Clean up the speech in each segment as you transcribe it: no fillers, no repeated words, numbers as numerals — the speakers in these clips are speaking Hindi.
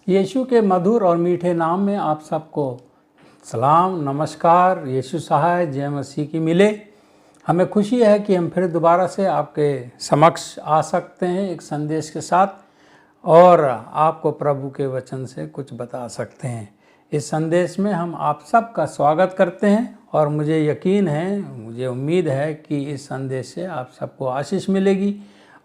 यीशु के मधुर और मीठे नाम में आप सबको सलाम, नमस्कार। यीशु सहाय, जय मसीह की मिले। हमें खुशी है कि हम फिर दोबारा से आपके समक्ष आ सकते हैं एक संदेश के साथ और आपको प्रभु के वचन से कुछ बता सकते हैं। इस संदेश में हम आप सबका स्वागत करते हैं और मुझे यकीन है, मुझे उम्मीद है कि इस संदेश से आप सबको आशीष मिलेगी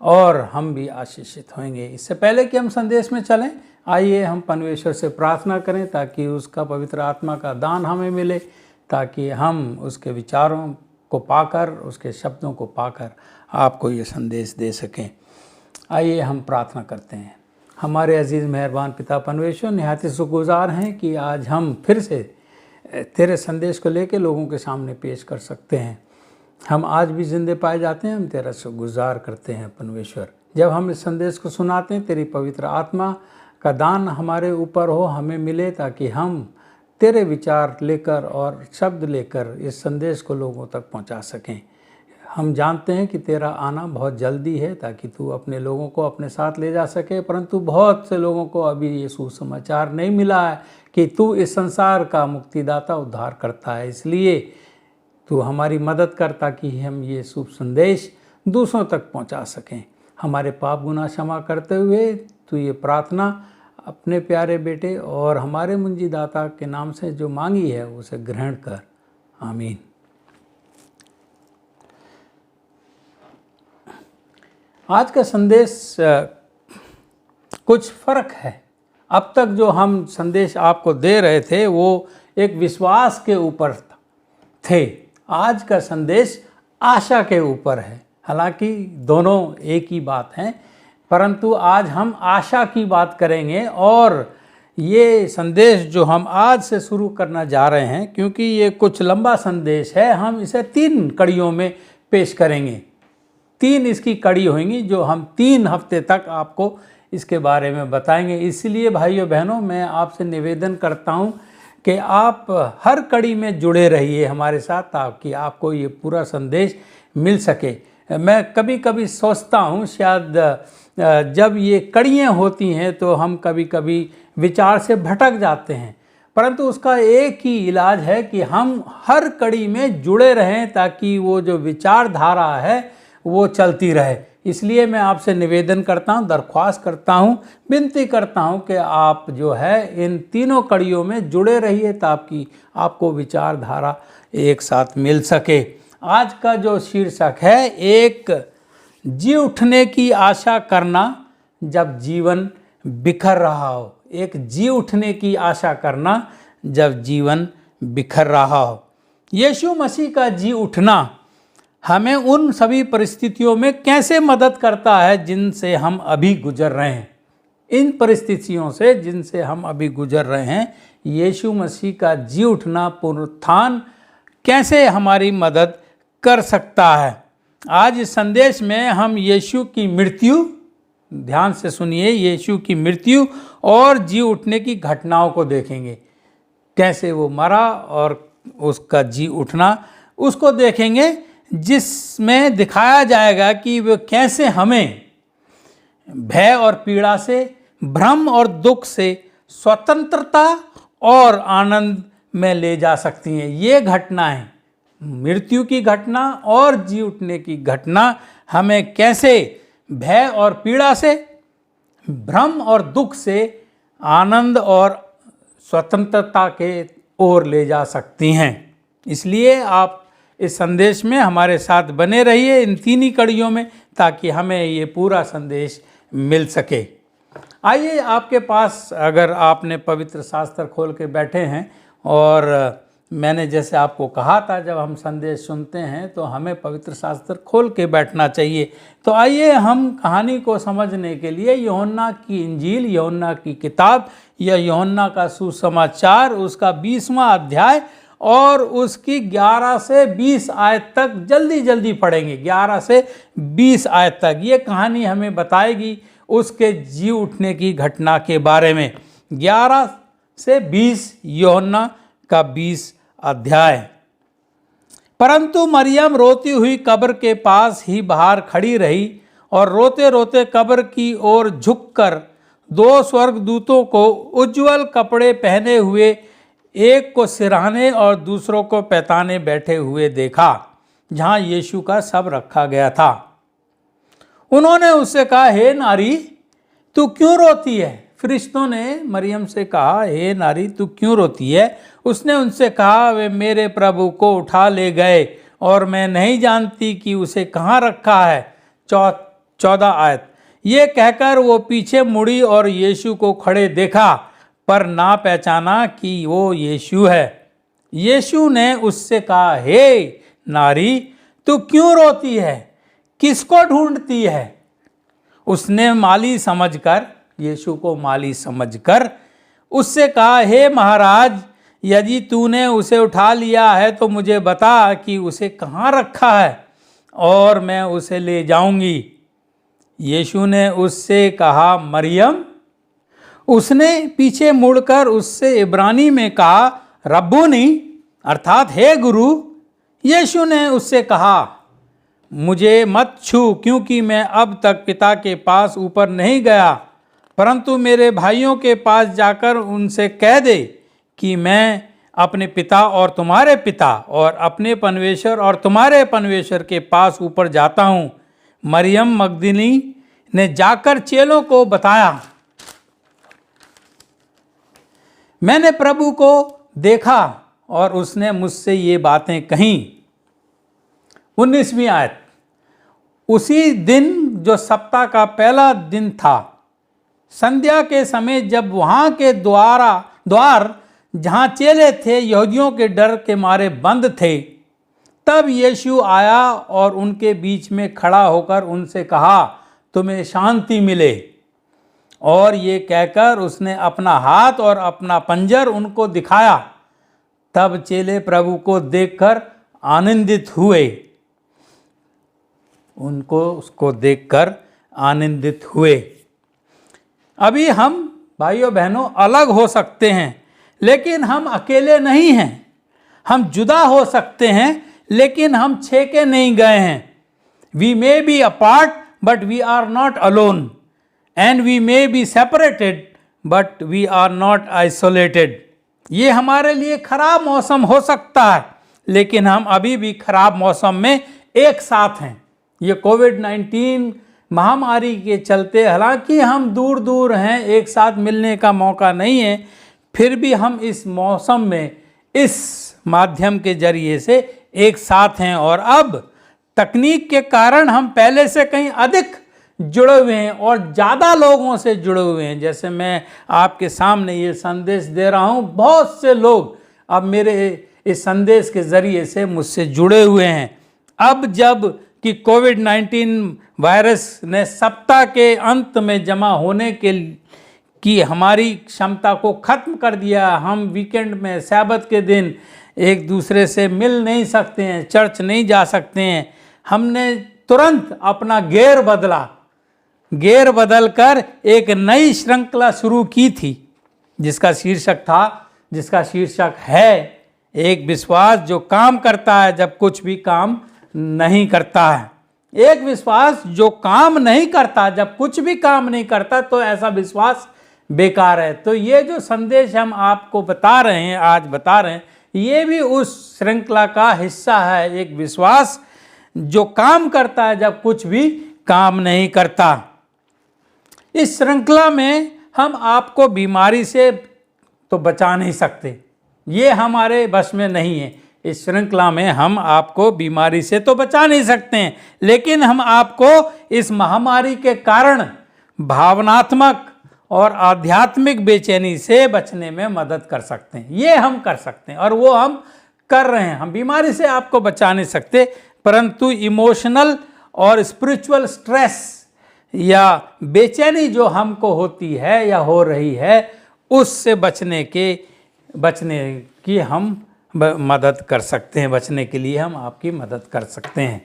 और हम भी आशीषित होंगे। इससे पहले कि हम संदेश में चलें, आइए हम परमेश्वर से प्रार्थना करें ताकि उसका पवित्र आत्मा का दान हमें मिले, ताकि हम उसके विचारों को पाकर, उसके शब्दों को पाकर आपको ये संदेश दे सकें। आइए हम प्रार्थना करते हैं। हमारे अजीज़ मेहरबान पिता परमेश्वर, निहायत शुक्रगुजार हैं कि आज हम फिर से तेरे संदेश को लेकर लोगों के सामने पेश कर सकते हैं। हम आज भी जिंदे पाए जाते हैं, हम तेरा शुक्रगुजार करते हैं परमेश्वर। जब हम इस संदेश को सुनाते हैं, तेरी पवित्र आत्मा का दान हमारे ऊपर हो, हमें मिले, ताकि हम तेरे विचार लेकर और शब्द लेकर इस संदेश को लोगों तक पहुंचा सकें। हम जानते हैं कि तेरा आना बहुत जल्दी है, ताकि तू अपने लोगों को अपने साथ ले जा सके, परंतु बहुत से लोगों को अभी ये सुसमाचार नहीं मिला है कि तू इस संसार का मुक्तिदाता, उद्धार करता है। इसलिए तू हमारी मदद कर ताकि हम ये शुभ संदेश दूसरों तक पहुंचा सकें। हमारे पाप गुनाह क्षमा करते हुए तू ये प्रार्थना अपने प्यारे बेटे और हमारे मुंजीदाता के नाम से जो मांगी है उसे ग्रहण कर, आमीन। आज का संदेश कुछ फर्क है। अब तक जो हम संदेश आपको दे रहे थे वो एक विश्वास के ऊपर थे। आज का संदेश आशा के ऊपर है। हालांकि दोनों एक ही बात है, परंतु आज हम आशा की बात करेंगे। और ये संदेश जो हम आज से शुरू करना जा रहे हैं, क्योंकि ये कुछ लंबा संदेश है, हम इसे 3 कड़ियों में पेश करेंगे। 3 इसकी कड़ी होंगी जो हम 3 हफ्ते तक आपको इसके बारे में बताएंगे। इसलिए भाइयों बहनों, मैं आपसे निवेदन करता हूँ कि आप हर कड़ी में जुड़े रहिए हमारे साथ, ताकि आपको ये पूरा संदेश मिल सके। मैं कभी कभी सोचता हूँ, शायद जब ये कड़ियाँ होती हैं तो हम कभी कभी विचार से भटक जाते हैं, परंतु उसका एक ही इलाज है कि हम हर कड़ी में जुड़े रहें, ताकि वो जो विचारधारा है वो चलती रहे। इसलिए मैं आपसे निवेदन करता हूँ, दरख्वास्त करता हूँ, विनती करता हूँ कि आप जो है इन तीनों कड़ियों में जुड़े रहिए, ताकि आपको विचारधारा एक साथ मिल सके। आज का जो शीर्षक है, एक जी उठने की आशा करना जब जीवन बिखर रहा हो। एक जी उठने की आशा करना जब जीवन बिखर रहा हो। यीशु मसीह का जी उठना हमें उन सभी परिस्थितियों में कैसे मदद करता है जिनसे हम अभी गुजर रहे हैं। इन परिस्थितियों से जिनसे हम अभी गुजर रहे हैं, यीशु मसीह का जी उठना, पुनरुत्थान कैसे हमारी मदद कर सकता है। आज इस संदेश में हम यीशु की मृत्यु, ध्यान से सुनिए, यीशु की मृत्यु और जी उठने की घटनाओं को देखेंगे। कैसे वो मरा और उसका जी उठना, उसको देखेंगे, जिसमें दिखाया जाएगा कि वो कैसे हमें भय और पीड़ा से, भ्रम और दुख से स्वतंत्रता और आनंद में ले जा सकती हैं। ये घटनाएं, मृत्यु की घटना और जी उठने की घटना, हमें कैसे भय और पीड़ा से, भ्रम और दुख से आनंद और स्वतंत्रता के ओर ले जा सकती हैं। इसलिए आप इस संदेश में हमारे साथ बने रहिए, इन 3 ही कड़ियों में, ताकि हमें ये पूरा संदेश मिल सके। आइए, आपके पास अगर आपने पवित्र शास्त्र खोल के बैठे हैं, और मैंने जैसे आपको कहा था, जब हम संदेश सुनते हैं तो हमें पवित्र शास्त्र खोल के बैठना चाहिए। तो आइए हम कहानी को समझने के लिए यूहन्ना की इंजील, यूहन्ना की किताब या यूहन्ना का सुसमाचार, उसका 20वां अध्याय और उसकी 11 से 20 आयत तक जल्दी जल्दी पढ़ेंगे। 11 से 20 आयत तक ये कहानी हमें बताएगी उसके जी उठने की घटना के बारे में। 11 से 20 यूहन्ना का 20 अध्याय। परंतु मरियम रोती हुई कब्र के पास ही बाहर खड़ी रही और रोते रोते कब्र की ओर झुककर 2 स्वर्गदूतों को उज्जवल कपड़े पहने हुए, एक को सिरहाने और दूसरों को पैताने बैठे हुए देखा, जहां यीशु का शव रखा गया था। उन्होंने उससे कहा, हे नारी, तू क्यों रोती है? फरिश्तों ने मरियम से कहा, हे नारी, तू क्यों रोती है? उसने उनसे कहा, वे मेरे प्रभु को उठा ले गए और मैं नहीं जानती कि उसे कहाँ रखा है। 14 आयत। ये कहकर वो पीछे मुड़ी और यीशु को खड़े देखा, पर ना पहचाना कि वो यीशु है। यीशु ने उससे कहा, हे नारी, तू क्यों रोती है? किसको ढूंढती है? उसने माली समझकर, यीशु को माली समझकर उससे कहा, हे महाराज, यदि तूने उसे उठा लिया है तो मुझे बता कि उसे कहाँ रखा है और मैं उसे ले जाऊंगी। यीशु ने उससे कहा, मरियम। उसने पीछे मुड़कर उससे इब्रानी में कहा, रब्बूनी, अर्थात हे गुरु। यीशु ने उससे कहा, मुझे मत छू, क्योंकि मैं अब तक पिता के पास ऊपर नहीं गया, परंतु मेरे भाइयों के पास जाकर उनसे कह दे कि मैं अपने पिता और तुम्हारे पिता और अपने परमेश्वर और तुम्हारे परमेश्वर के पास ऊपर जाता हूँ। मरियम मगदली ने जाकर चेलों को बताया, मैंने प्रभु को देखा और उसने मुझसे ये बातें कहीं। 19वीं आयत। उसी दिन जो सप्ताह का पहला दिन था, संध्या के समय, जब वहाँ के द्वार जहाँ चेले थे यहूदियों के डर के मारे बंद थे, तब यीशु आया और उनके बीच में खड़ा होकर उनसे कहा, तुम्हें शांति मिले। और ये कहकर उसने अपना हाथ और अपना पंजर उनको दिखाया। तब चेले प्रभु को देखकर आनंदित हुए। उसको देखकर आनंदित हुए। अभी हम भाइयों बहनों अलग हो सकते हैं, लेकिन हम अकेले नहीं हैं। हम जुदा हो सकते हैं, लेकिन हम छेके नहीं गए हैं। We may be apart but we are not alone, and we may be separated but we are not isolated. ये हमारे लिए खराब मौसम हो सकता है, लेकिन हम अभी भी खराब मौसम में एक साथ हैं। ये कोविड-19 महामारी के चलते हालांकि हम दूर दूर हैं, एक साथ मिलने का मौका नहीं है, फिर भी हम इस मौसम में इस माध्यम के जरिए से एक साथ हैं। और अब तकनीक के कारण हम पहले से कहीं अधिक जुड़े हुए हैं और ज़्यादा लोगों से जुड़े हुए हैं। जैसे मैं आपके सामने ये संदेश दे रहा हूँ, बहुत से लोग अब मेरे इस संदेश के ज़रिए से मुझसे जुड़े हुए हैं। अब जब कि कोविड-19 वायरस ने सप्ताह के अंत में जमा होने की हमारी क्षमता को ख़त्म कर दिया, हम वीकेंड में सब्त के दिन एक दूसरे से मिल नहीं सकते हैं, चर्च नहीं जा सकते हैं। हमने तुरंत अपना गियर बदलकर एक नई श्रृंखला शुरू की थी, जिसका शीर्षक है एक विश्वास जो काम करता है जब कुछ भी काम नहीं करता है। एक विश्वास जो काम नहीं करता, जब कुछ भी काम नहीं करता, तो ऐसा विश्वास बेकार है। तो ये जो संदेश हम आपको आज बता रहे हैं, ये भी उस श्रृंखला का हिस्सा है। एक विश्वास जो काम करता है जब कुछ भी काम नहीं करता। इस श्रृंखला में हम आपको बीमारी से तो बचा नहीं सकते, ये हमारे बस में नहीं है। इस श्रृंखला में हम आपको बीमारी से तो बचा नहीं सकते हैं, लेकिन हम आपको इस महामारी के कारण भावनात्मक और आध्यात्मिक बेचैनी से बचने में मदद कर सकते हैं। ये हम कर सकते हैं और वो हम कर रहे हैं। हम बीमारी से आपको बचा नहीं सकते, परंतु इमोशनल और स्पिरिचुअल स्ट्रेस या बेचैनी जो हमको होती है या हो रही है, उससे बचने की हम मदद कर सकते हैं। बचने के लिए हम आपकी मदद कर सकते हैं।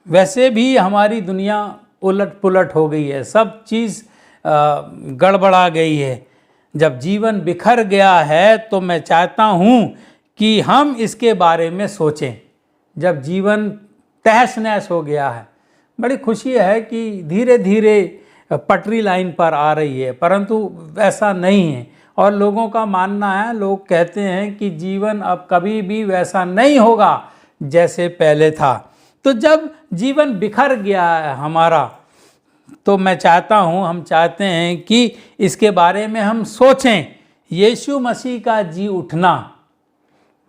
वैसे भी हमारी दुनिया उलट पुलट हो गई है, सब चीज़ गड़बड़ा गई है। जब जीवन बिखर गया है तो मैं चाहता हूँ कि हम इसके बारे में सोचें। जब जीवन तहस नहस हो गया है, बड़ी खुशी है कि धीरे धीरे पटरी लाइन पर आ रही है, परंतु वैसा नहीं है। और लोगों का मानना है, लोग कहते हैं कि जीवन अब कभी भी वैसा नहीं होगा जैसे पहले था। तो जब जीवन बिखर गया है हमारा, तो मैं चाहता हूँ, हम चाहते हैं कि इसके बारे में हम सोचें। यीशु मसीह का जी उठना,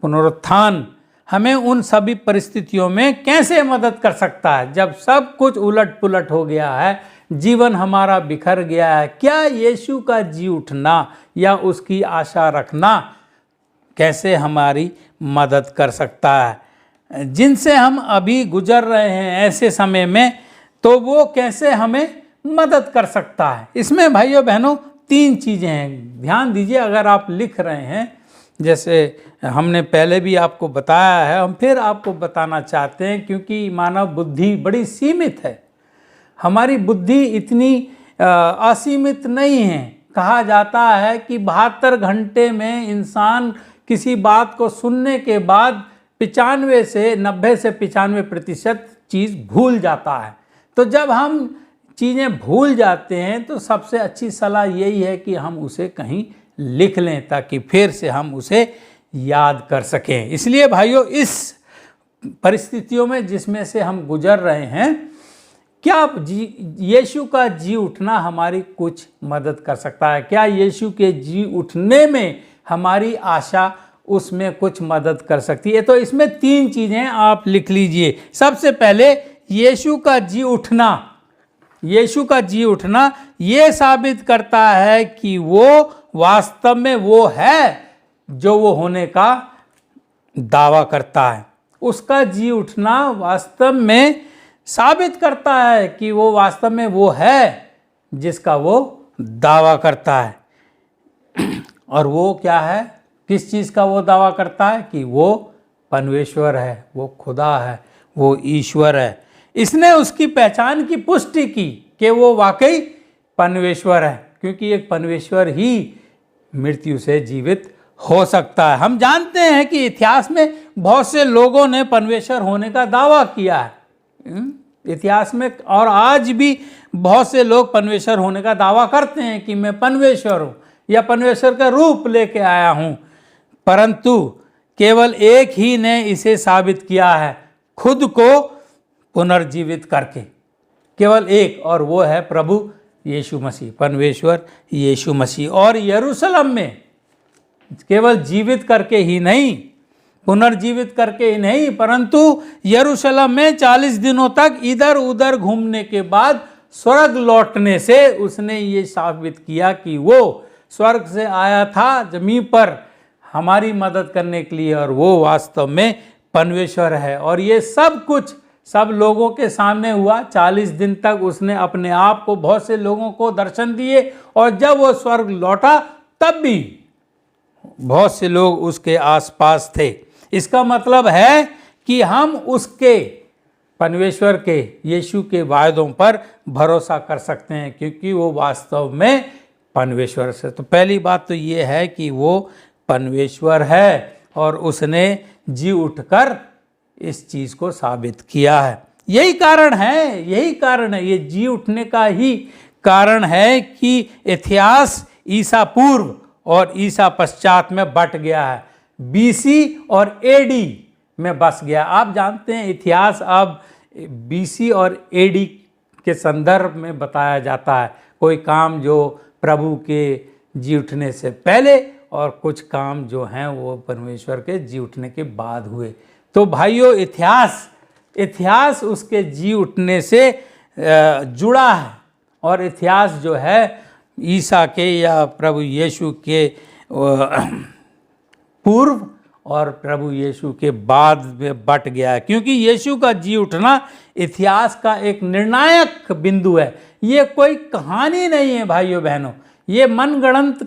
पुनरुत्थान हमें उन सभी परिस्थितियों में कैसे मदद कर सकता है जब सब कुछ उलट पुलट हो गया है, जीवन हमारा बिखर गया है। क्या यीशु का जी उठना या उसकी आशा रखना कैसे हमारी मदद कर सकता है? जिनसे हम अभी गुजर रहे हैं ऐसे समय में, तो वो कैसे हमें मदद कर सकता है? इसमें भाइयों बहनों 3 चीज़ें हैं, ध्यान दीजिए। अगर आप लिख रहे हैं, जैसे हमने पहले भी आपको बताया है, हम फिर आपको बताना चाहते हैं, क्योंकि मानव बुद्धि बड़ी सीमित है, हमारी बुद्धि इतनी असीमित नहीं है। कहा जाता है कि 72 घंटे में इंसान किसी बात को सुनने के बाद 90 से 95% चीज़ भूल जाता है। तो जब हम चीज़ें भूल जाते हैं तो सबसे अच्छी सलाह यही है कि हम उसे कहीं लिख लें, ताकि फिर से हम उसे याद कर सकें। इसलिए भाइयों, इस परिस्थितियों में जिसमें से हम गुजर रहे हैं, क्या यीशु का जी उठना हमारी कुछ मदद कर सकता है? क्या यीशु के जी उठने में हमारी आशा उसमें कुछ मदद कर सकती है? तो इसमें 3 चीज़ें आप लिख लीजिए। सबसे पहले, यीशु का जी उठना, यीशु का जी उठना ये साबित करता है कि वो वास्तव में वो है जो वो होने का दावा करता है। उसका जी उठना वास्तव में साबित करता है कि वो वास्तव में वो है जिसका वो दावा करता है। और वो क्या है? किस चीज़ का वो दावा करता है? कि वो परमेश्वर है, वो खुदा है, वो ईश्वर है। इसने उसकी पहचान की पुष्टि की कि वो वाकई परमेश्वर है, क्योंकि एक परमेश्वर ही मृत्यु से जीवित हो सकता है। हम जानते हैं कि इतिहास में बहुत से लोगों ने परमेश्वर होने का दावा किया है इतिहास में, और आज भी बहुत से लोग परमेश्वर होने का दावा करते हैं कि मैं परमेश्वर हूँ या परमेश्वर का रूप लेके आया हूँ। परंतु केवल एक ही ने इसे साबित किया है, खुद को पुनर्जीवित करके, केवल एक, और वो है प्रभु यीशु मसीह, परमेश्वर यीशु मसीह। और यरूशलेम में केवल जीवित करके ही नहीं, पुनर्जीवित करके ही नहीं, परंतु यरूशलेम में 40 दिनों तक इधर उधर घूमने के बाद स्वर्ग लौटने से उसने ये साबित किया कि वो स्वर्ग से आया था जमीन पर हमारी मदद करने के लिए, और वो वास्तव में परमेश्वर है। और ये सब कुछ सब लोगों के सामने हुआ। 40 दिन तक उसने अपने आप को बहुत से लोगों को दर्शन दिए, और जब वो स्वर्ग लौटा तब भी बहुत से लोग उसके आसपास थे। इसका मतलब है कि हम उसके, परमेश्वर के, यीशु के वायदों पर भरोसा कर सकते हैं, क्योंकि वो वास्तव में परमेश्वर से। तो पहली बात तो ये है कि वो परमेश्वर है, और उसने जी उठकर इस चीज़ को साबित किया है। यही कारण है, ये जी उठने का ही कारण है कि इतिहास ईसा पूर्व और ईसा पश्चात में बट गया है, BC और AD में बस गया। आप जानते हैं इतिहास अब BC और AD के संदर्भ में बताया जाता है। कोई काम जो प्रभु के जी उठने से पहले, और कुछ काम जो हैं वो परमेश्वर के जी उठने के बाद हुए। तो भाइयों, इतिहास उसके जी उठने से जुड़ा है, और इतिहास जो है ईसा के या प्रभु यीशु के पूर्व और प्रभु यीशु के बाद में बट गया है, क्योंकि यीशु का जी उठना इतिहास का एक निर्णायक बिंदु है। ये कोई कहानी नहीं है भाइयों बहनों, ये मनगढ़ंत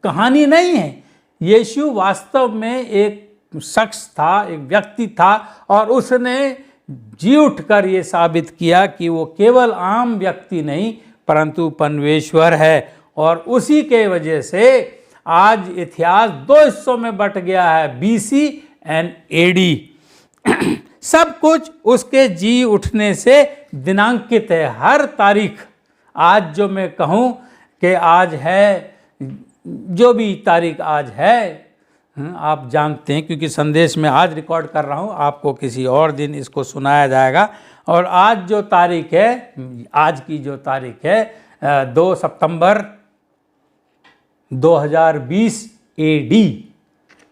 कहानी नहीं है। यीशु वास्तव में एक शख्स था, एक व्यक्ति था, और उसने जी उठकर ये साबित किया कि वो केवल आम व्यक्ति नहीं परंतु परमेश्वर है। और उसी के वजह से आज इतिहास 2 हिस्सों में बट गया है, BC एंड AD। सब कुछ उसके जी उठने से दिनांकित है। हर तारीख आज जो मैं कहूँ कि आज है, जो भी तारीख आज है, आप जानते हैं, क्योंकि संदेश में आज रिकॉर्ड कर रहा हूँ, आपको किसी और दिन इसको सुनाया जाएगा। और आज जो तारीख है, आज की जो तारीख है 2 सितंबर 2020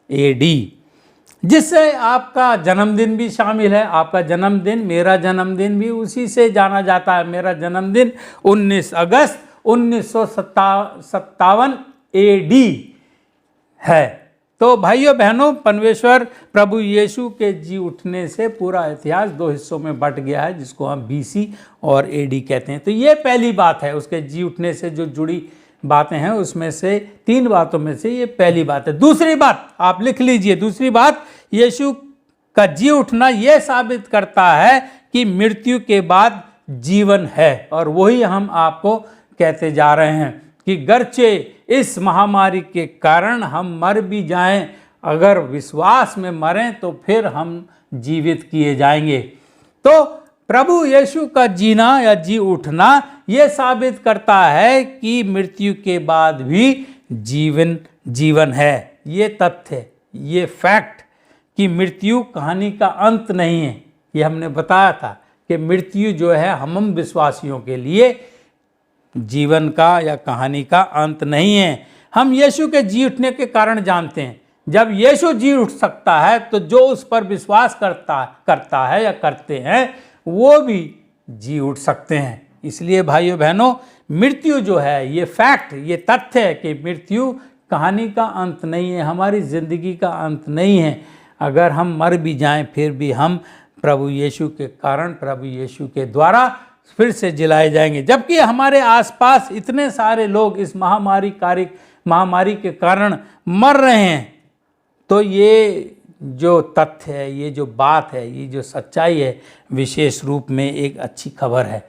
AD, जिससे आपका जन्मदिन भी शामिल है। आपका जन्मदिन, मेरा जन्मदिन भी उसी से जाना जाता है। मेरा जन्मदिन 19 अगस्त 1957 AD है। तो भाइयों बहनों, परमेश्वर प्रभु यीशु के जी उठने से पूरा इतिहास 2 हिस्सों में बट गया है, जिसको हम BC और AD कहते हैं। तो ये पहली बात है, उसके जी उठने से जो जुड़ी बातें हैं उसमें से 3 बातों में से ये पहली बात है। दूसरी बात आप लिख लीजिए। दूसरी बात, यीशु का जी उठना ये साबित करता है कि मृत्यु के बाद जीवन है। और वही हम आपको कहते जा रहे हैं कि गर्चे इस महामारी के कारण हम मर भी जाएं, अगर विश्वास में मरें तो फिर हम जीवित किए जाएंगे। तो प्रभु यीशु का जीना या जी उठना ये साबित करता है कि मृत्यु के बाद भी जीवन है। ये तथ्य, ये फैक्ट कि मृत्यु कहानी का अंत नहीं है। ये हमने बताया था कि मृत्यु जो है हम विश्वासियों के लिए जीवन का या कहानी का अंत नहीं है। हम यीशु के जी उठने के कारण जानते हैं। जब यीशु जी उठ सकता है तो जो उस पर विश्वास करता है या करते हैं वो भी जी उठ सकते हैं। इसलिए भाइयों बहनों, मृत्यु जो है ये फैक्ट, ये तथ्य है कि मृत्यु कहानी का अंत नहीं है, हमारी ज़िंदगी का अंत नहीं है। अगर हम मर भी जाएं फिर भी हम प्रभु यीशु के कारण, प्रभु यीशु के द्वारा फिर से जिलाए जाएंगे। जबकि हमारे आसपास इतने सारे लोग इस महामारी के कारण मर रहे हैं, तो ये जो तथ्य है, ये जो बात है, ये जो सच्चाई है, विशेष रूप में एक अच्छी खबर है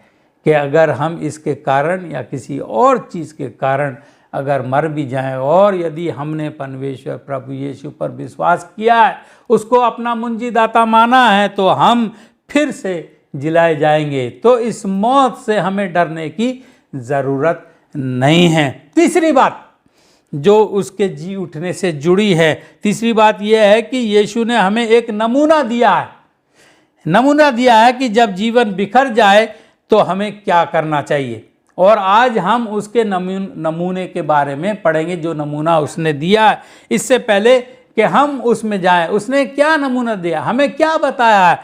कि अगर हम इसके कारण या किसी और चीज़ के कारण अगर मर भी जाएं और यदि हमने परमेश्वर प्रभु यीशु पर विश्वास किया है, उसको अपना मुंजीदाता माना है, तो हम फिर से जिलाए जाएंगे। तो इस मौत से हमें डरने की ज़रूरत नहीं है। तीसरी बात जो उसके जी उठने से जुड़ी है, तीसरी बात यह है कि यीशु ने हमें एक नमूना दिया है। नमूना दिया है कि जब जीवन बिखर जाए तो हमें क्या करना चाहिए। और आज हम उसके नमूने के बारे में पढ़ेंगे, जो नमूना उसने दिया है। इससे पहले कि हम उसमें जाएं, उसने क्या नमूना दिया, हमें क्या बताया है।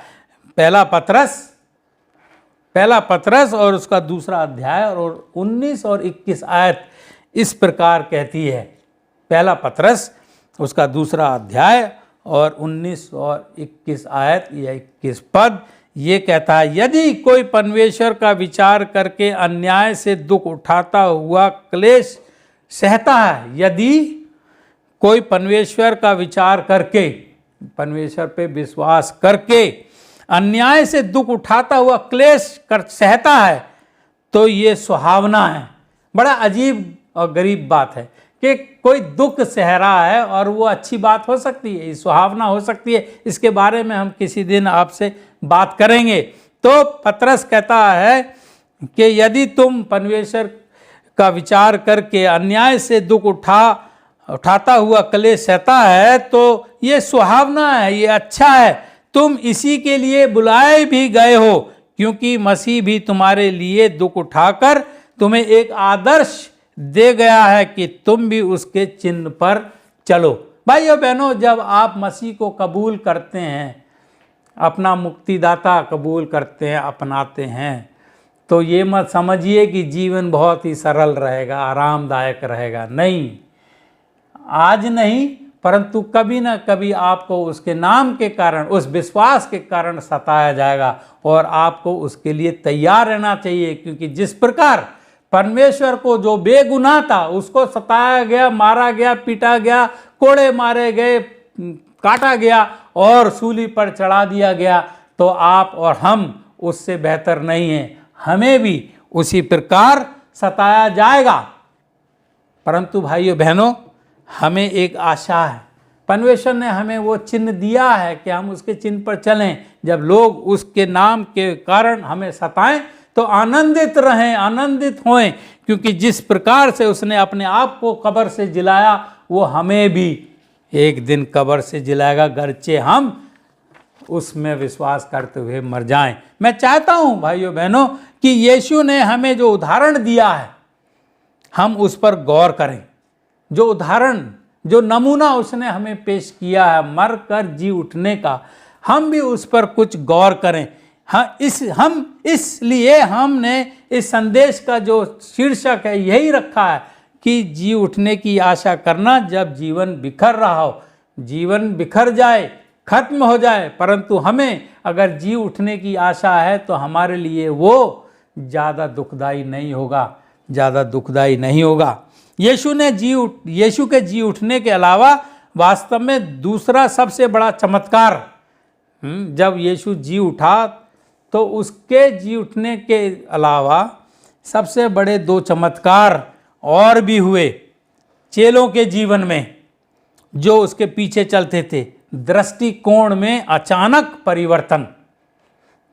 पहला पत्रस और उसका दूसरा अध्याय और 19 और 21 आयत इस प्रकार कहती है। पहला पत्रस उसका दूसरा अध्याय और 19 और 21 आयत या 21 पद ये कहता है, यदि कोई परमेश्वर का विचार करके अन्याय से दुख उठाता हुआ क्लेश सहता है, यदि कोई परमेश्वर का विचार करके, परमेश्वर पे विश्वास करके अन्याय से दुख उठाता हुआ क्लेश सहता है, तो ये सुहावना है। बड़ा अजीब और गरीब बात है कि कोई दुख सह रहा है और वो अच्छी बात हो सकती है, सुहावना हो सकती है। इसके बारे में हम किसी दिन आपसे बात करेंगे। तो पतरस कहता है कि यदि तुम परमेश्वर का विचार करके अन्याय से दुख उठाता हुआ क्लेश सहता है, तो ये सुहावना है, ये अच्छा है। तुम इसी के लिए बुलाए भी गए हो, क्योंकि मसीह भी तुम्हारे लिए दुख उठाकर तुम्हें एक आदर्श दे गया है कि तुम भी उसके चिन्ह पर चलो। भाइयों बहनों, जब आप मसीह को कबूल करते हैं, अपना मुक्तिदाता कबूल करते हैं, अपनाते हैं, तो ये मत समझिए कि जीवन बहुत ही सरल रहेगा, आरामदायक रहेगा। नहीं, आज नहीं, परंतु कभी ना कभी आपको उसके नाम के कारण, उस विश्वास के कारण सताया जाएगा और आपको उसके लिए तैयार रहना चाहिए। क्योंकि जिस प्रकार परमेश्वर को, जो बेगुनाह था, उसको सताया गया, मारा गया, पीटा गया, कोड़े मारे गए, काटा गया और सूली पर चढ़ा दिया गया, तो आप और हम उससे बेहतर नहीं हैं। हमें भी उसी प्रकार सताया जाएगा। परंतु भाइयों बहनों, हमें एक आशा है। परमेश्वर ने हमें वो चिन्ह दिया है कि हम उसके चिन्ह पर चलें। जब लोग उसके नाम के कारण हमें सताएं तो आनंदित रहें, आनंदित होएं, क्योंकि जिस प्रकार से उसने अपने आप को कब्र से जिलाया वो हमें भी एक दिन कब्र से जिलाएगा, गर्चे हम उसमें विश्वास करते हुए मर जाएं। मैं चाहता हूं भाइयों बहनों कि यीशु ने हमें जो उदाहरण दिया है हम उस पर गौर करें। जो उदाहरण, जो नमूना उसने हमें पेश किया है मर कर जी उठने का, हम भी उस पर कुछ गौर करें। इसलिए हमने इस संदेश का जो शीर्षक है यही रखा है कि जी उठने की आशा करना जब जीवन बिखर रहा हो। जीवन बिखर जाए, खत्म हो जाए, परंतु हमें अगर जी उठने की आशा है तो हमारे लिए वो ज़्यादा दुखदाई नहीं होगा, ज़्यादा दुखदाई नहीं होगा। यीशु के जी उठने के अलावा वास्तव में दूसरा सबसे बड़ा चमत्कार, जब यीशु जी उठा तो उसके जी उठने के अलावा सबसे बड़े दो चमत्कार और भी हुए चेलों के जीवन में जो उसके पीछे चलते थे। दृष्टिकोण में अचानक परिवर्तन,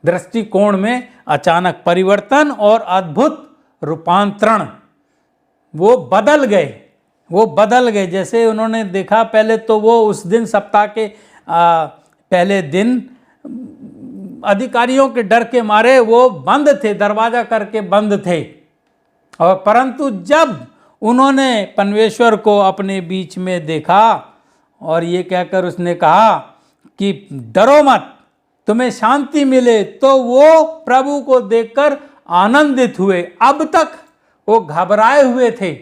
दृष्टिकोण में अचानक परिवर्तन और अद्भुत रूपांतरण, वो बदल गए। जैसे उन्होंने देखा, पहले तो वो उस दिन सप्ताह के पहले दिन अधिकारियों के डर के मारे वो बंद थे, दरवाजा करके बंद थे, और परंतु जब उन्होंने परमेश्वर को अपने बीच में देखा और ये कहकर उसने कहा कि डरो मत, तुम्हें शांति मिले, तो वो प्रभु को देखकर आनंदित हुए। अब तक वो घबराए हुए थे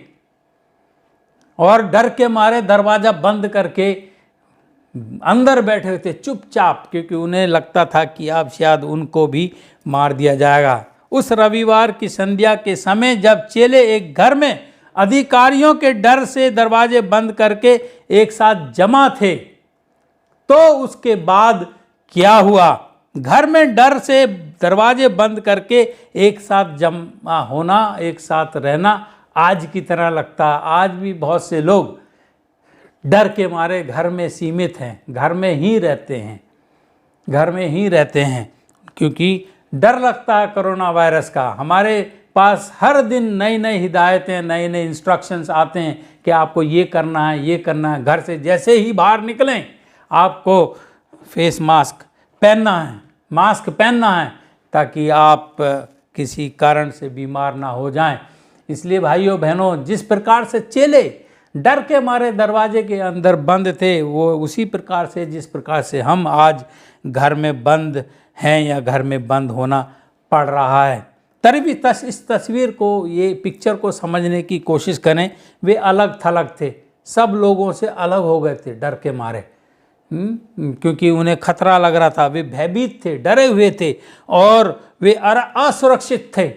और डर के मारे दरवाजा बंद करके अंदर बैठे हुए थे चुपचाप, क्योंकि उन्हें लगता था कि अब शायद उनको भी मार दिया जाएगा। उस रविवार की संध्या के समय जब चेले एक घर में अधिकारियों के डर से दरवाजे बंद करके एक साथ जमा थे, तो उसके बाद क्या हुआ? घर में डर से दरवाजे बंद करके एक साथ जमा होना, एक साथ रहना आज की तरह लगता। आज भी बहुत से लोग डर के मारे घर में सीमित हैं, घर में ही रहते हैं, क्योंकि डर लगता है कोरोना वायरस का। हमारे पास हर दिन नई नई हिदायतें, नए नए इंस्ट्रक्शंस आते हैं कि आपको ये करना है, ये करना है। घर से जैसे ही बाहर निकलें आपको फेस मास्क पहनना है ताकि आप किसी कारण से बीमार ना हो जाएं। इसलिए भाइयों बहनों, जिस प्रकार से चेले डर के मारे दरवाजे के अंदर बंद थे, वो उसी प्रकार से जिस प्रकार से हम आज घर में बंद हैं या घर में बंद होना पड़ रहा है। तभी भी इस तस्वीर को, ये पिक्चर को समझने की कोशिश करें। वे अलग थलग थे, सब लोगों से अलग हो गए थे डर के मारे, क्योंकि उन्हें खतरा लग रहा था। वे भयभीत थे, डरे हुए थे और वे असुरक्षित थे।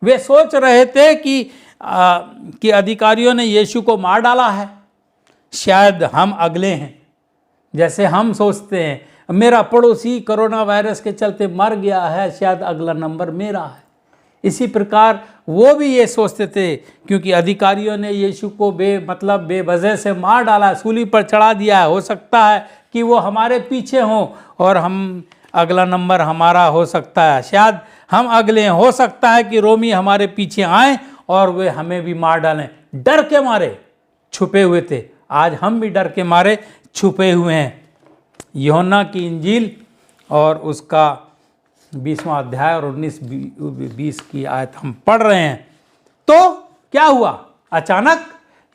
वे सोच रहे थे कि अधिकारियों ने यीशु को मार डाला है, शायद हम अगले हैं। जैसे हम सोचते हैं मेरा पड़ोसी कोरोना वायरस के चलते मर गया है, शायद अगला नंबर मेरा है। इसी प्रकार वो भी ये सोचते थे, क्योंकि अधिकारियों ने यीशु को बेवजह से मार डाला, सूली पर चढ़ा दिया है। हो सकता है कि वो हमारे पीछे हों और हम अगला नंबर हमारा हो सकता है, शायद हम अगले हैं। हो सकता है कि रोमी हमारे पीछे आएँ और वे हमें भी मार डालें। डर के मारे छुपे हुए थे। आज हम भी डर के मारे छुपे हुए हैं। यूहन्ना की इंजील और उसका 20वां अध्याय और 19-20 की आयत हम पढ़ रहे हैं। तो क्या हुआ? अचानक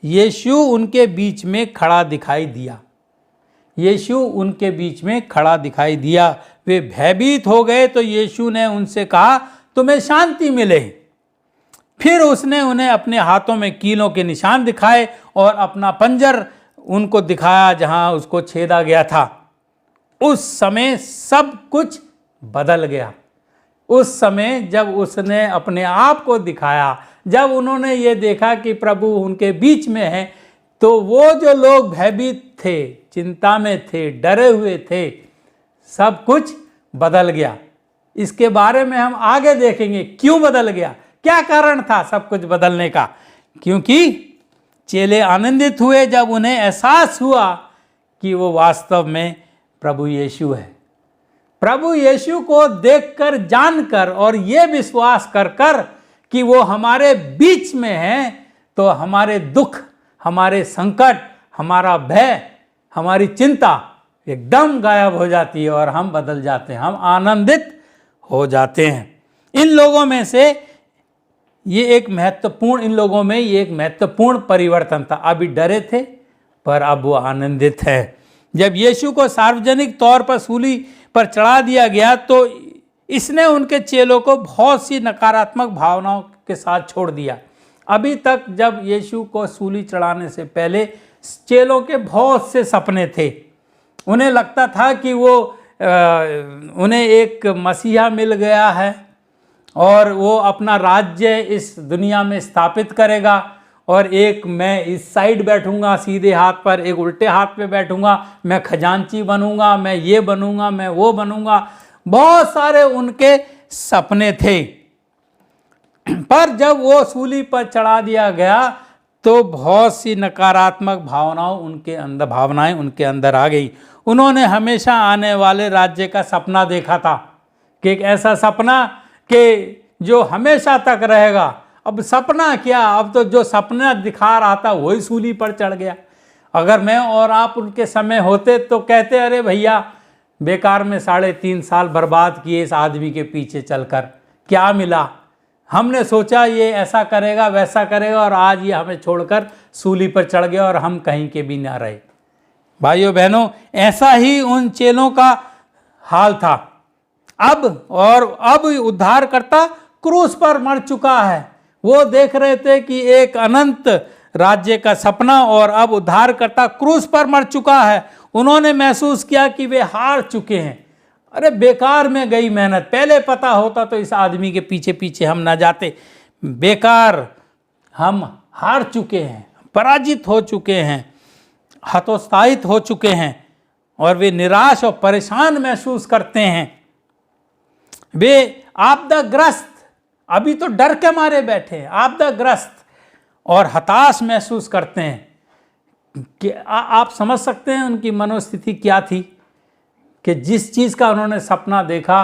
यीशु उनके बीच में खड़ा दिखाई दिया। वे भयभीत हो गए, तो यीशु ने उनसे कहा, तुम्हें शांति मिले। फिर उसने उन्हें अपने हाथों में कीलों के निशान दिखाए और अपना पंजर उनको दिखाया जहां उसको छेदा गया था। उस समय सब कुछ बदल गया। उस समय जब उसने अपने आप को दिखाया, जब उन्होंने ये देखा कि प्रभु उनके बीच में है, तो वो जो लोग भयभीत थे, चिंता में थे, डरे हुए थे, सब कुछ बदल गया। इसके बारे में हम आगे देखेंगे क्यों बदल गया, क्या कारण था सब कुछ बदलने का। क्योंकि चेले आनंदित हुए जब उन्हें एहसास हुआ कि वो वास्तव में प्रभु यीशु है। प्रभु यीशु को देखकर, जानकर और ये विश्वास कर कर कि वो हमारे बीच में हैं, तो हमारे दुख, हमारे संकट, हमारा भय, हमारी चिंता एकदम गायब हो जाती है और हम बदल जाते हैं, हम आनंदित हो जाते हैं। इन लोगों में ये एक महत्वपूर्ण परिवर्तन था। अभी डरे थे पर अब वो आनंदित है। जब यीशु को सार्वजनिक तौर पर सूली पर चढ़ा दिया गया तो इसने उनके चेलों को बहुत सी नकारात्मक भावनाओं के साथ छोड़ दिया। अभी तक जब यीशु को सूली चढ़ाने से पहले चेलों के बहुत से सपने थे। उन्हें लगता था कि उन्हें एक मसीहा मिल गया है और वो अपना राज्य इस दुनिया में स्थापित करेगा, और एक मैं इस साइड बैठूंगा सीधे हाथ पर, एक उल्टे हाथ पे बैठूंगा, मैं खजांची बनूंगा, मैं ये बनूंगा, मैं वो बनूंगा। बहुत सारे उनके सपने थे। पर जब वो सूली पर चढ़ा दिया गया तो बहुत सी नकारात्मक भावनाएं उनके अंदर आ गई। उन्होंने हमेशा आने वाले राज्य का सपना देखा था कि एक ऐसा सपना कि जो हमेशा तक रहेगा। अब सपना क्या, अब तो जो सपना दिखा रहा था वही सूली पर चढ़ गया। अगर मैं और आप उनके समय होते तो कहते अरे भैया बेकार में 3.5 साल बर्बाद किए इस आदमी के पीछे चलकर, क्या मिला? हमने सोचा ये ऐसा करेगा वैसा करेगा और आज ये हमें छोड़कर सूली पर चढ़ गया और हम कहीं के भी ना रहे। भाइयों बहनों, ऐसा ही उन चेलों का हाल था। अब उद्धारकर्ता क्रूस पर मर चुका है। वो देख रहे थे कि एक अनंत राज्य का सपना, और अब उद्धारकर्ता क्रूस पर मर चुका है। उन्होंने महसूस किया कि वे हार चुके हैं। अरे बेकार में गई मेहनत, पहले पता होता तो इस आदमी के पीछे पीछे हम ना जाते। बेकार, हम हार चुके हैं, पराजित हो चुके हैं, हतोत्साहित हो चुके हैं, और वे निराश और परेशान महसूस करते हैं। वे आपदाग्रस्त, अभी तो डर के मारे बैठे हैं, आपदाग्रस्त और हताश महसूस करते हैं। कि आप समझ सकते हैं उनकी मनोस्थिति क्या थी कि जिस चीज़ का उन्होंने सपना देखा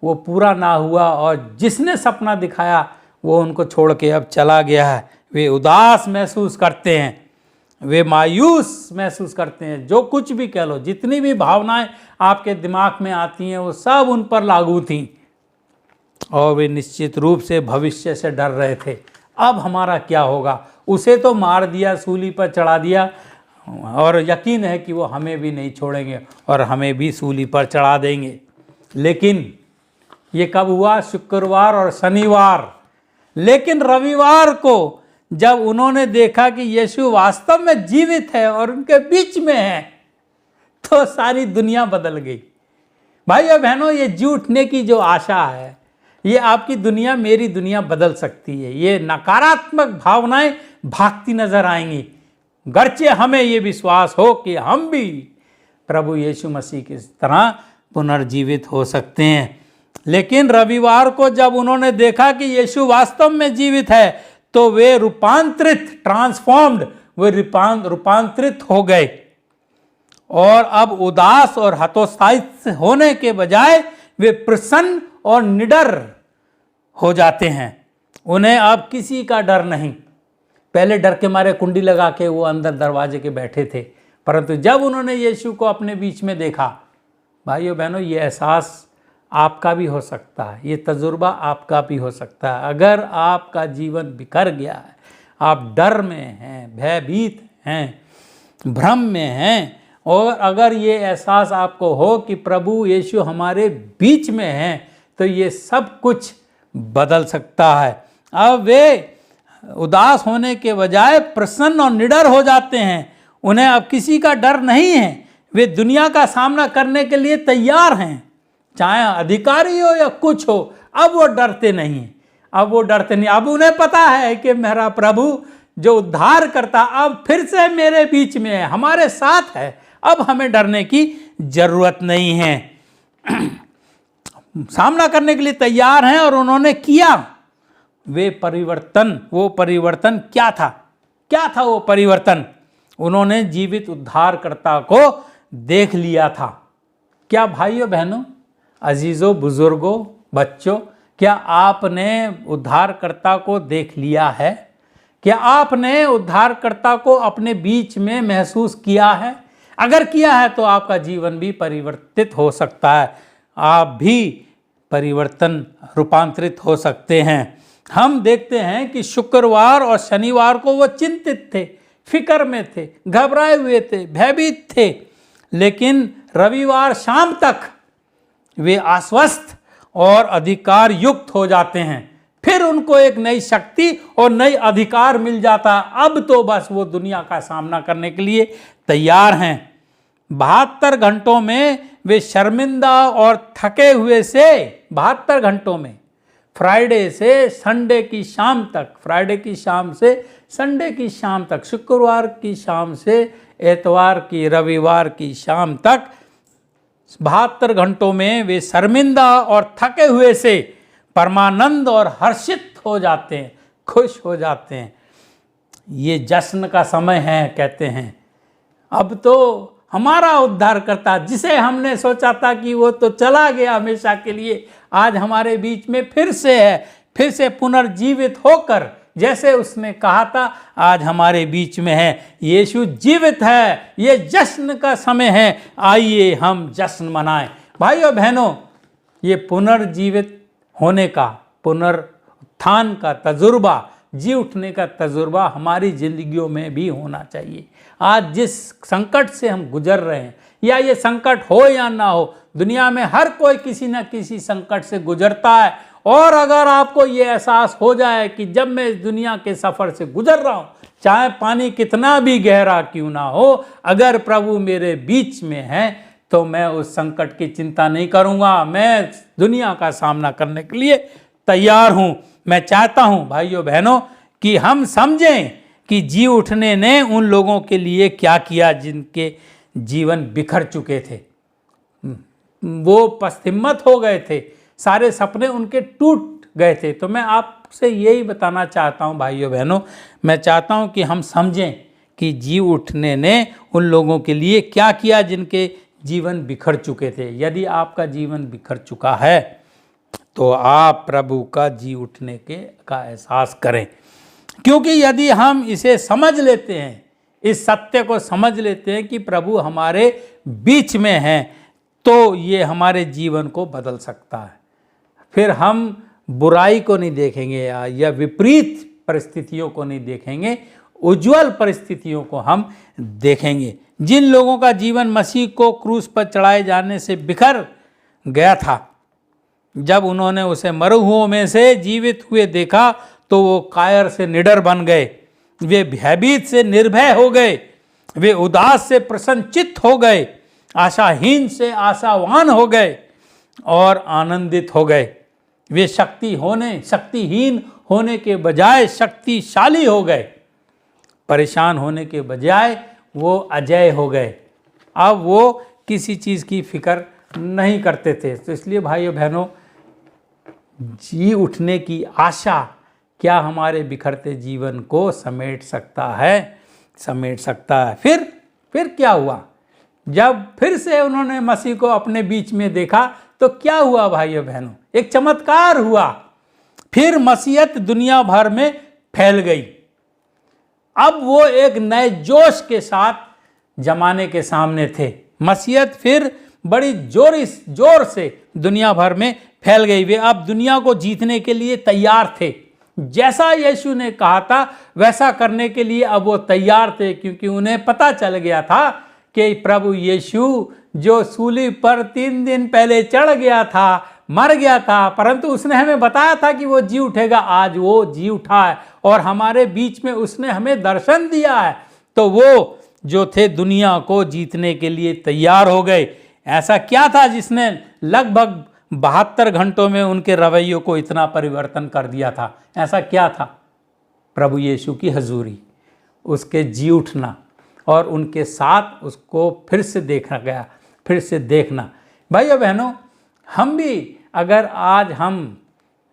वो पूरा ना हुआ, और जिसने सपना दिखाया वो उनको छोड़ के अब चला गया है। वे उदास महसूस करते हैं, वे मायूस महसूस करते हैं। जो कुछ भी कह लो, जितनी भी भावनाएं आपके दिमाग में आती हैं वो सब उन पर लागू थीं, और वे निश्चित रूप से भविष्य से डर रहे थे। अब हमारा क्या होगा? उसे तो मार दिया, सूली पर चढ़ा दिया, और यकीन है कि वो हमें भी नहीं छोड़ेंगे और हमें भी सूली पर चढ़ा देंगे। लेकिन ये कब हुआ? शुक्रवार और शनिवार। लेकिन रविवार को जब उन्होंने देखा कि यीशु वास्तव में जीवित है और उनके बीच में है, तो सारी दुनिया बदल गई। भाइयों बहनों, ये जी उठने की जो आशा है, ये आपकी दुनिया, मेरी दुनिया बदल सकती है। ये नकारात्मक भावनाएं भागती नजर आएंगी, गर्चे हमें ये विश्वास हो कि हम भी प्रभु यीशु मसीह की तरह पुनर्जीवित हो सकते हैं। लेकिन रविवार को जब उन्होंने देखा कि यीशु वास्तव में जीवित है, तो वे रूपांतरित हो गए, और अब उदास और हतोत्साहित होने के बजाय वे प्रसन्न और निडर हो जाते हैं। उन्हें अब किसी का डर नहीं। पहले डर के मारे कुंडी लगा के वो अंदर दरवाजे के बैठे थे, परंतु जब उन्होंने यीशु को अपने बीच में देखा, भाइयों बहनों, ये एहसास आपका भी हो सकता है, ये तजुर्बा आपका भी हो सकता है। अगर आपका जीवन बिखर गया है, आप डर में हैं, भयभीत हैं, भ्रम में हैं, और अगर ये एहसास आपको हो कि प्रभु यीशु हमारे बीच में हैं, तो ये सब कुछ बदल सकता है। अब वे उदास होने के बजाय प्रसन्न और निडर हो जाते हैं। उन्हें अब किसी का डर नहीं है। वे दुनिया का सामना करने के लिए तैयार हैं, चाहे अधिकारी हो या कुछ हो। अब वो डरते नहीं। अब उन्हें पता है कि मेरा प्रभु जो उद्धार करता अब फिर से मेरे बीच में है, हमारे साथ है। अब हमें डरने की जरूरत नहीं है। सामना करने के लिए तैयार हैं, और उन्होंने किया। वो परिवर्तन क्या था वो परिवर्तन? उन्होंने जीवित उद्धारकर्ता को देख लिया था। क्या भाइयों बहनों, अजीज़ों, बुजुर्गों, बच्चों, क्या आपने उद्धारकर्ता को देख लिया है? क्या आपने उद्धारकर्ता को अपने बीच में महसूस किया है? अगर किया है तो आपका जीवन भी परिवर्तित हो सकता है, आप भी परिवर्तन रूपांतरित हो सकते हैं। हम देखते हैं कि शुक्रवार और शनिवार को वो चिंतित थे, फिक्र में थे, घबराए हुए थे, भयभीत थे, लेकिन रविवार शाम तक वे आश्वस्त और अधिकार युक्त हो जाते हैं। फिर उनको एक नई शक्ति और नई अधिकार मिल जाता है। अब तो बस वो दुनिया का सामना करने के लिए तैयार हैं। 72 घंटों में वे शर्मिंदा और थके हुए से 72 घंटों में, फ्राइडे से संडे की शाम तक, फ्राइडे की शाम से संडे की शाम तक, शुक्रवार की शाम से एतवार की रविवार की शाम तक 72 घंटों में वे शर्मिंदा और थके हुए से परमानंद और हर्षित हो जाते हैं, खुश हो जाते हैं। ये जश्न का समय है, कहते हैं। अब तो हमारा उद्धारकर्ता, जिसे हमने सोचा था कि वो तो चला गया हमेशा के लिए, आज हमारे बीच में फिर से है, फिर से पुनर्जीवित होकर, जैसे उसने कहा था, आज हमारे बीच में है। यीशु जीवित है, ये जश्न का समय है, आइए हम जश्न मनाएं। भाइयों बहनों, ये पुनर्जीवित होने का, पुनरुत्थान का तजुर्बा, जी उठने का तजुर्बा हमारी जिंदगियों में भी होना चाहिए। आज जिस संकट से हम गुजर रहे हैं, या ये संकट हो या ना हो, दुनिया में हर कोई किसी न किसी संकट से गुजरता है। और अगर आपको ये एहसास हो जाए कि जब मैं इस दुनिया के सफ़र से गुजर रहा हूँ, चाहे पानी कितना भी गहरा क्यों ना हो, अगर प्रभु मेरे बीच में है तो मैं उस संकट की चिंता नहीं करूँगा। मैं दुनिया का सामना करने के लिए तैयार हूँ। मैं चाहता हूँ भाइयों बहनों कि हम समझें कि जी उठने ने उन लोगों के लिए क्या किया जिनके जीवन बिखर चुके थे, वो पश्चिमत हो गए थे, सारे सपने उनके टूट गए थे। तो मैं आपसे यही बताना चाहता हूँ भाइयों बहनों, मैं चाहता हूँ कि हम समझें कि जी उठने ने उन लोगों के लिए क्या किया जिनके जीवन बिखर चुके थे। यदि आपका जीवन बिखर चुका है तो आप प्रभु का जी उठने का एहसास करें, क्योंकि यदि हम इसे समझ लेते हैं, इस सत्य को समझ लेते हैं कि प्रभु हमारे बीच में हैं, तो ये हमारे जीवन को बदल सकता है। फिर हम बुराई को नहीं देखेंगे या विपरीत परिस्थितियों को नहीं देखेंगे, उज्जवल परिस्थितियों को हम देखेंगे। जिन लोगों का जीवन मसीह को क्रूस पर चढ़ाए जाने से बिखर गया था, जब उन्होंने उसे मरूहुओं में से जीवित हुए देखा तो वो कायर से निडर बन गए, वे भयभीत से निर्भय हो गए, वे उदास से प्रसन्नचित्त हो गए, आशाहीन से आशावान हो गए और आनंदित हो गए। वे शक्तिहीन होने के बजाय शक्तिशाली हो गए, परेशान होने के बजाय वो अजय हो गए। अब वो किसी चीज़ की फिक्र नहीं करते थे। तो इसलिए भाइयों बहनों, जी उठने की आशा क्या हमारे बिखरते जीवन को समेट सकता है? समेट सकता है। फिर क्या हुआ? जब फिर से उन्होंने मसीह को अपने बीच में देखा तो क्या हुआ भाइयों बहनों? एक चमत्कार हुआ। फिर मसीहत दुनिया भर में फैल गई। अब वो एक नए जोश के साथ जमाने के सामने थे। मसीहत फिर बड़ी जोर से दुनिया भर में फैल गई। वे अब दुनिया को जीतने के लिए तैयार थे। जैसा यीशु ने कहा था वैसा करने के लिए अब वो तैयार थे, क्योंकि उन्हें पता चल गया था कि प्रभु यीशु जो सूली पर 3 दिन पहले चढ़ गया था, मर गया था, परंतु उसने हमें बताया था कि वो जी उठेगा। आज वो जी उठा है और हमारे बीच में उसने हमें दर्शन दिया है। तो वो जो थे दुनिया को जीतने के लिए तैयार हो गए। ऐसा क्या था जिसने लगभग 72 घंटों में उनके रवैयों को इतना परिवर्तन कर दिया था? ऐसा क्या था? प्रभु यीशु की हजूरी, उसके जी उठना और उनके साथ उसको फिर से देखा गया, फिर से देखना। भाइयों बहनों, हम भी अगर आज हम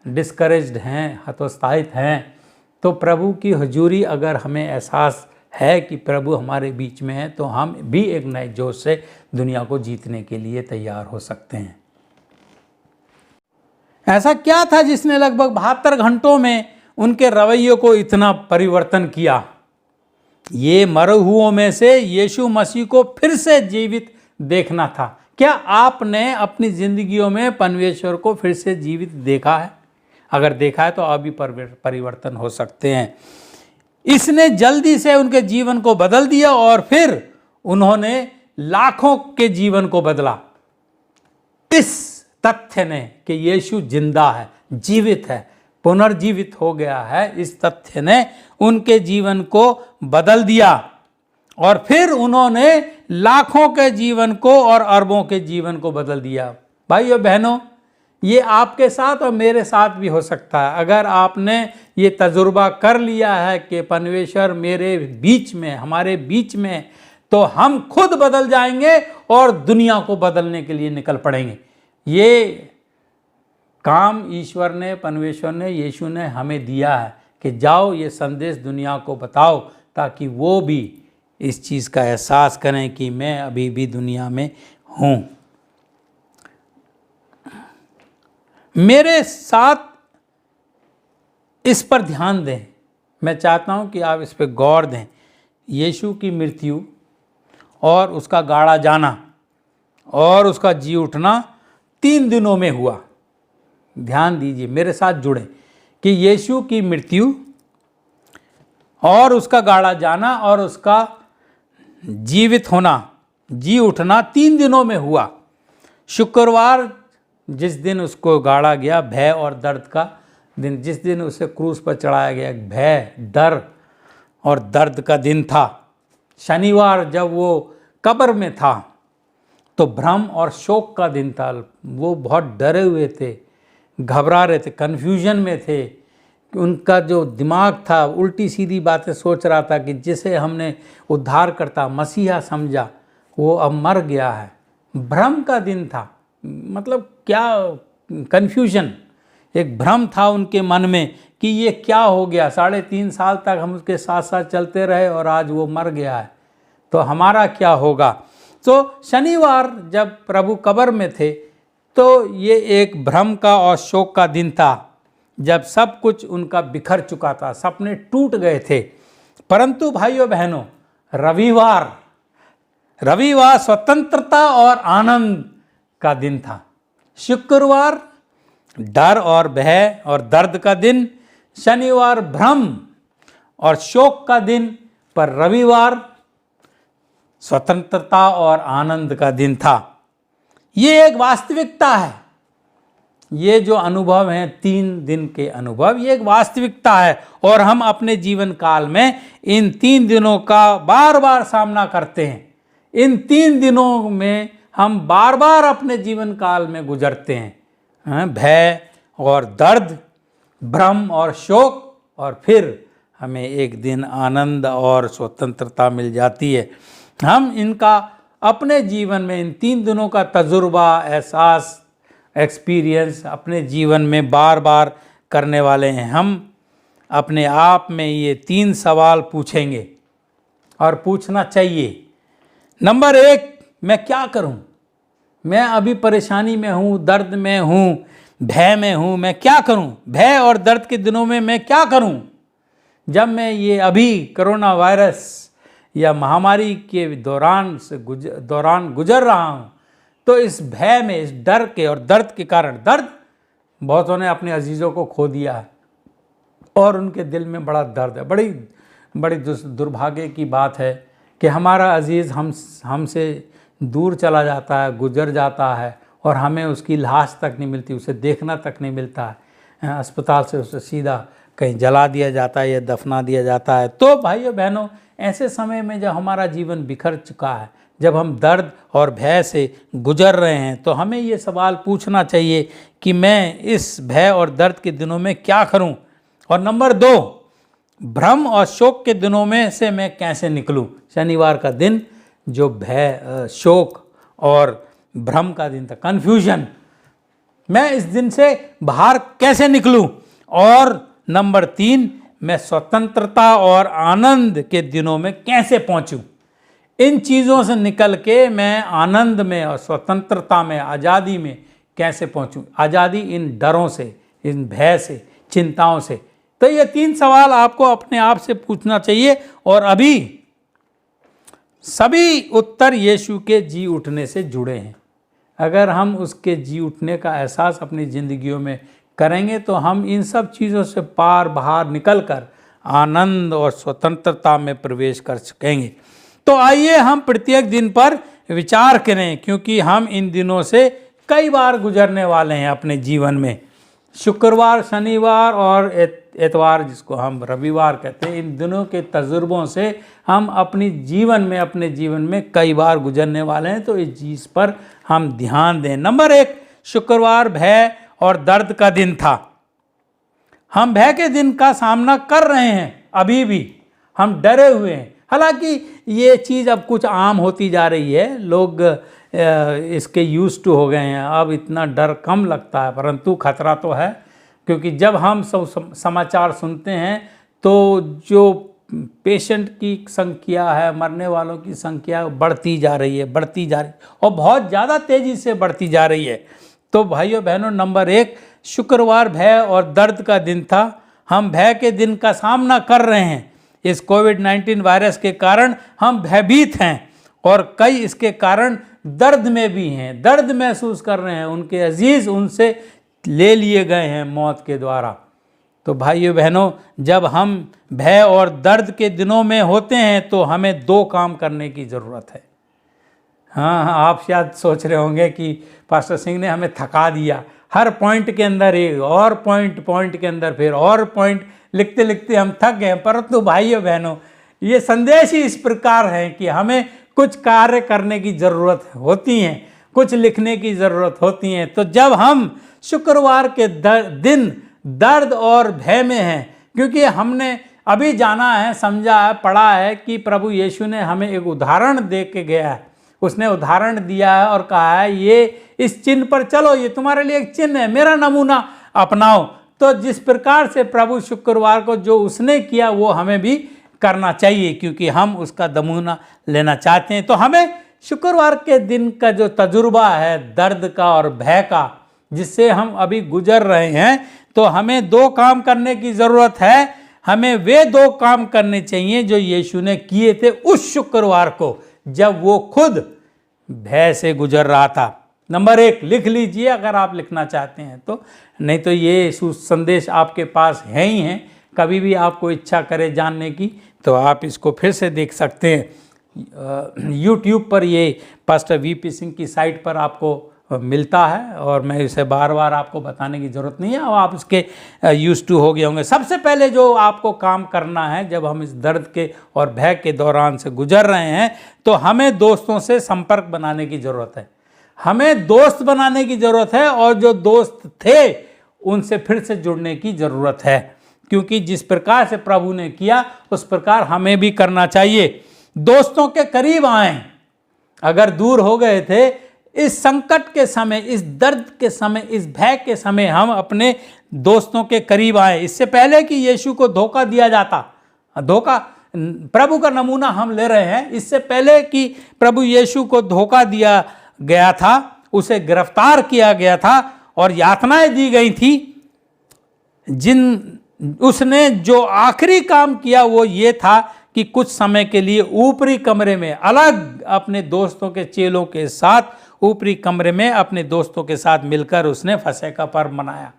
डिस्करेज्ड हैं, हतोत्साहित हैं, तो प्रभु की हजूरी अगर हमें एहसास है कि प्रभु हमारे बीच में है, तो हम भी एक नए जोश से दुनिया को जीतने के लिए तैयार हो सकते हैं। ऐसा क्या था जिसने लगभग 72 घंटों में उनके रवैये को इतना परिवर्तन किया? ये मरे हुओं में से यीशु मसीह को फिर से जीवित देखना था। क्या आपने अपनी जिंदगियों में परमेश्वर को फिर से जीवित देखा है? अगर देखा है तो अभी परिवर्तन हो सकते हैं। इसने जल्दी से उनके जीवन को बदल दिया और फिर उन्होंने लाखों के जीवन को बदला। इस तथ्य ने कि यीशु जिंदा है, जीवित है, पुनर्जीवित हो गया है, इस तथ्य ने उनके जीवन को बदल दिया और फिर उन्होंने लाखों के जीवन को और अरबों के जीवन को बदल दिया। भाइयों बहनों, ये आपके साथ और मेरे साथ भी हो सकता है। अगर आपने ये तजुर्बा कर लिया है कि परमेश्वर मेरे बीच में, हमारे बीच में, तो हम खुद बदल जाएंगे और दुनिया को बदलने के लिए निकल पड़ेंगे। ये काम ईश्वर ने, परमेश्वर ने, यीशु ने हमें दिया है कि जाओ ये संदेश दुनिया को बताओ, ताकि वो भी इस चीज़ का एहसास करें कि मैं अभी भी दुनिया में हूँ। मेरे साथ इस पर ध्यान दें। मैं चाहता हूँ कि आप इस पर गौर दें। यीशु की मृत्यु और उसका गाड़ा जाना और उसका जी उठना 3 दिनों में हुआ। ध्यान दीजिए, मेरे साथ जुड़े कि यीशु की मृत्यु और उसका गाड़ा जाना और उसका जीवित होना, जी उठना 3 दिनों में हुआ। शुक्रवार जिस दिन उसको गाड़ा गया, भय और दर्द का दिन, जिस दिन उसे क्रूस पर चढ़ाया गया, भय, डर और दर्द का दिन था। शनिवार जब वो कब्र में था तो भ्रम और शोक का दिन था। वो बहुत डरे हुए थे, घबरा रहे थे, कन्फ्यूजन में थे। उनका जो दिमाग था उल्टी सीधी बातें सोच रहा था कि जिसे हमने उद्धारकर्ता मसीहा समझा वो अब मर गया है। भ्रम का दिन था, मतलब क्या कन्फ्यूजन, एक भ्रम था उनके मन में कि ये क्या हो गया। 3.5 साल तक हम उसके साथ साथ चलते रहे और आज वो मर गया है, तो हमारा क्या होगा। तो शनिवार जब प्रभु कब्र में थे तो ये एक भ्रम का और शोक का दिन था, जब सब कुछ उनका बिखर चुका था, सपने टूट गए थे। परंतु भाइयों बहनों, रविवार स्वतंत्रता और आनंद का दिन था। शुक्रवार डर और भय और दर्द का दिन, शनिवार भ्रम और शोक का दिन, पर रविवार स्वतंत्रता और आनंद का दिन था। ये एक वास्तविकता है। ये जो अनुभव हैं 3 दिन के अनुभव, ये एक वास्तविकता है और हम अपने जीवन काल में इन 3 दिनों का बार बार सामना करते हैं। इन 3 दिनों में हम बार बार अपने जीवन काल में गुजरते हैं, भय और दर्द, भ्रम और शोक, और फिर हमें एक दिन आनंद और स्वतंत्रता मिल जाती है। हम इनका अपने जीवन में, इन 3 दिनों का तजुर्बा, एहसास, एक्सपीरियंस अपने जीवन में बार बार करने वाले हैं। हम अपने आप में ये 3 सवाल पूछेंगे और पूछना चाहिए। नंबर 1, मैं क्या करूं? मैं अभी परेशानी में हूं, दर्द में हूं, भय में हूं, मैं क्या करूं? भय और दर्द के दिनों में मैं क्या करूं? जब मैं ये अभी कोरोना वायरस या महामारी के दौरान गुजर रहा हूं, तो इस भय में, इस डर के और दर्द के कारण, बहुतों ने अपने अजीज़ों को खो दिया है और उनके दिल में बड़ा दर्द है। बड़ी दुर्भाग्य की बात है कि हमारा अजीज़ हमसे दूर चला जाता है, गुजर जाता है और हमें उसकी लाश तक नहीं मिलती, उसे देखना तक नहीं मिलता है। अस्पताल से उसे सीधा कहीं जला दिया जाता है या दफना दिया जाता है। तो भाइयों बहनों, ऐसे समय में जब हमारा जीवन बिखर चुका है, जब हम दर्द और भय से गुजर रहे हैं, तो हमें ये सवाल पूछना चाहिए कि मैं इस भय और दर्द के दिनों में क्या करूं? और नंबर 2, भ्रम और शोक के दिनों में से मैं कैसे निकलूं? शनिवार का दिन जो भय, शोक और भ्रम का दिन था, कन्फ्यूजन, मैं इस दिन से बाहर कैसे निकलूं? और नंबर 3, मैं स्वतंत्रता और आनंद के दिनों में कैसे पहुंचूं? इन चीज़ों से निकल के मैं आनंद में और स्वतंत्रता में, आज़ादी में कैसे पहुंचूं? आज़ादी इन डरों से, इन भय से, चिंताओं से। तो ये 3 सवाल आपको अपने आप से पूछना चाहिए और अभी सभी उत्तर यीशु के जी उठने से जुड़े हैं। अगर हम उसके जी उठने का एहसास अपनी ज़िंदगियों में करेंगे तो हम इन सब चीज़ों से पार बाहर निकल कर आनंद और स्वतंत्रता में प्रवेश कर सकेंगे। तो आइए हम प्रत्येक दिन पर विचार करें, क्योंकि हम इन दिनों से कई बार गुजरने वाले हैं अपने जीवन में। शुक्रवार, शनिवार और एतवार, जिसको हम रविवार कहते हैं, इन दिनों के तजुर्बों से हम अपने जीवन में कई बार गुजरने वाले हैं। तो इस चीज़ पर हम ध्यान दें। नंबर 1, शुक्रवार भय और दर्द का दिन था। हम भय के दिन का सामना कर रहे हैं, अभी भी हम डरे हुए हैं। हालांकि ये चीज़ अब कुछ आम होती जा रही है, लोग इसके यूज्ड टू हो गए हैं, अब इतना डर कम लगता है, परंतु खतरा तो है। क्योंकि जब हम सब समाचार सुनते हैं तो जो पेशेंट की संख्या है, मरने वालों की संख्या बढ़ती जा रही है और बहुत ज़्यादा तेज़ी से बढ़ती जा रही है। तो भाइयों बहनों, नंबर 1, शुक्रवार भय और दर्द का दिन था। हम भय के दिन का सामना कर रहे हैं। इस कोविड-19 वायरस के कारण हम भयभीत हैं और कई इसके कारण दर्द में भी हैं, दर्द महसूस कर रहे हैं। उनके अजीज उनसे ले लिए गए हैं मौत के द्वारा। तो भाइयों बहनों, जब हम भय और दर्द के दिनों में होते हैं तो हमें 2 काम करने की ज़रूरत है। हाँ, आप शायद सोच रहे होंगे कि पास्टर सिंह ने हमें थका दिया, हर पॉइंट के अंदर एक और पॉइंट के अंदर फिर और पॉइंट लिखते लिखते हम थक गए। परंतु भाइयों बहनों, ये संदेश ही इस प्रकार है कि हमें कुछ कार्य करने की ज़रूरत होती है, कुछ लिखने की ज़रूरत होती है। तो जब हम शुक्रवार के दिन दर्द और भय में हैं, क्योंकि हमने अभी जाना है, समझा है, पढ़ा है कि प्रभु यीशु ने हमें एक उदाहरण दे के गया है। उसने उदाहरण दिया है और कहा है, ये इस चिन्ह पर चलो, ये तुम्हारे लिए एक चिन्ह है, मेरा नमूना अपनाओ। तो जिस प्रकार से प्रभु शुक्रवार को जो उसने किया वो हमें भी करना चाहिए, क्योंकि हम उसका नमूना लेना चाहते हैं। तो हमें शुक्रवार के दिन का जो तजुर्बा है दर्द का और भय का, जिससे हम अभी गुजर रहे हैं, तो हमें 2 काम करने की ज़रूरत है। हमें वे 2 काम करने चाहिए जो यीशु ने किए थे उस शुक्रवार को, जब वो खुद भय से गुजर रहा था। नंबर 1 लिख लीजिए अगर आप लिखना चाहते हैं तो, नहीं तो ये संदेश आपके पास है ही हैं। कभी भी आपको इच्छा करे जानने की तो आप इसको फिर से देख सकते हैं। यूट्यूब पर ये पास्टर वीपी सिंह की साइट पर आपको मिलता है और मैं इसे बार बार आपको बताने की ज़रूरत नहीं है, अब आप इसके यूज्ड टू हो गए होंगे। सबसे पहले जो आपको काम करना है, जब हम इस दर्द के और भय के दौरान से गुजर रहे हैं, तो हमें दोस्तों से संपर्क बनाने की ज़रूरत है। हमें दोस्त बनाने की ज़रूरत है और जो दोस्त थे उनसे फिर से जुड़ने की ज़रूरत है, क्योंकि जिस प्रकार से प्रभु ने किया उस प्रकार हमें भी करना चाहिए। दोस्तों के करीब आएं। अगर दूर हो गए थे, इस संकट के समय, इस दर्द के समय, इस भय के समय हम अपने दोस्तों के करीब आए। इससे पहले कि यीशु को धोखा दिया जाता, प्रभु का नमूना हम ले रहे हैं, इससे पहले कि प्रभु यीशु को धोखा दिया गया था, उसे गिरफ्तार किया गया था और यातनाएं दी गई थी। उसने जो आखिरी काम किया वो ये था कि कुछ समय के लिए ऊपरी कमरे में अलग अपने दोस्तों के चेलों के साथ ऊपरी कमरे में अपने दोस्तों के साथ मिलकर उसने फसह का पर्व मनाया।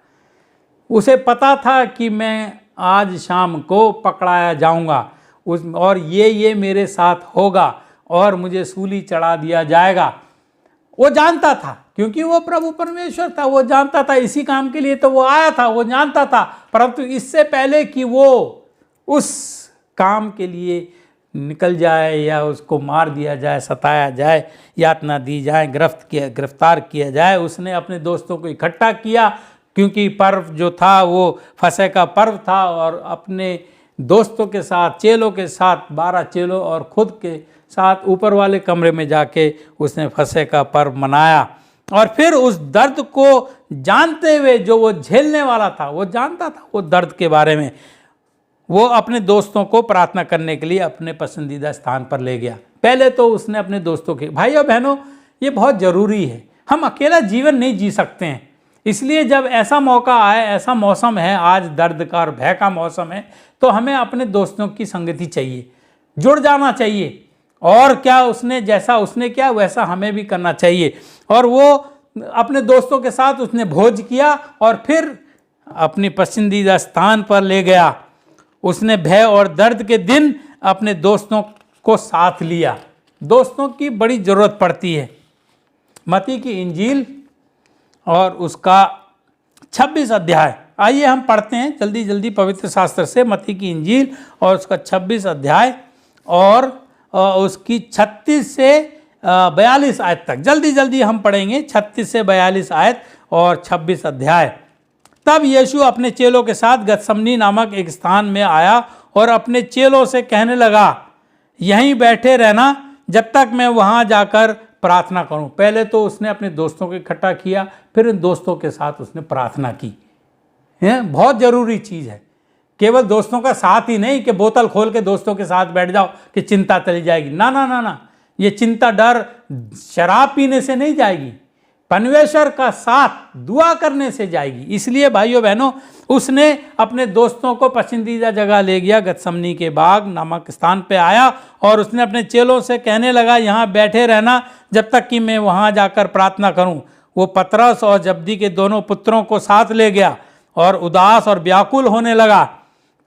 उसे पता था कि मैं आज शाम को पकड़ाया जाऊंगा और ये मेरे साथ होगा और मुझे सूली चढ़ा दिया जाएगा। वो जानता था, क्योंकि वो प्रभु परमेश्वर था, वो जानता था इसी काम के लिए तो वो आया था, वो जानता था। परंतु इससे पहले कि वो उस काम के लिए निकल जाए या उसको मार दिया जाए, सताया जाए, यातना दी जाए, गिरफ्तार किया जाए, उसने अपने दोस्तों को इकट्ठा किया, क्योंकि पर्व जो था वो फसह का पर्व था। और अपने दोस्तों के साथ, चेलों के साथ, 12 चेलों और खुद के साथ ऊपर वाले कमरे में जाके उसने फसह का पर्व मनाया। और फिर उस दर्द को जानते हुए, जो वो झेलने वाला था, वो जानता था वो दर्द के बारे में, वो अपने दोस्तों को प्रार्थना करने के लिए अपने पसंदीदा स्थान पर ले गया। पहले तो उसने अपने दोस्तों के, भाइयों बहनों, ये बहुत ज़रूरी है। हम अकेला जीवन नहीं जी सकते हैं। इसलिए जब ऐसा मौका आए, ऐसा मौसम है, आज दर्द का और भय का मौसम है, तो हमें अपने दोस्तों की संगति चाहिए, जुड़ जाना चाहिए। और क्या उसने जैसा उसने किया वैसा हमें भी करना चाहिए। और वो अपने दोस्तों के साथ उसने भोज किया और फिर अपनी पसंदीदा स्थान पर ले गया। उसने भय और दर्द के दिन अपने दोस्तों को साथ लिया। दोस्तों की बड़ी ज़रूरत पड़ती है। मत्ती की इंजील और उसका 26 अध्याय, आइए हम पढ़ते हैं जल्दी जल्दी पवित्र शास्त्र से। मत्ती की इंजील और उसका 26 अध्याय और उसकी 36 से 42 आयत तक जल्दी जल्दी हम पढ़ेंगे। 36 से 42 आयत और 26 अध्याय। तब यीशु अपने चेलों के साथ गतसमनी नामक एक स्थान में आया और अपने चेलों से कहने लगा, यहीं बैठे रहना जब तक मैं वहां जाकर प्रार्थना करूं। पहले तो उसने अपने दोस्तों को इकट्ठा किया, फिर इन दोस्तों के साथ उसने प्रार्थना की। बहुत ज़रूरी चीज़ है। केवल दोस्तों का साथ ही नहीं कि बोतल खोल के दोस्तों के साथ बैठ जाओ कि चिंता चली जाएगी। ना ना ना ना, ये चिंता डर शराब पीने से नहीं जाएगी, परमेश्वर का साथ दुआ करने से जाएगी। इसलिए भाइयों बहनों, उसने अपने दोस्तों को पसंदीदा जगह ले गया, गतसमनी के बाग नामक स्थान पे आया और उसने अपने चेलों से कहने लगा, यहाँ बैठे रहना जब तक कि मैं वहाँ जाकर प्रार्थना करूँ। वो पतरस और जब्दी के दोनों पुत्रों को साथ ले गया और उदास और व्याकुल होने लगा।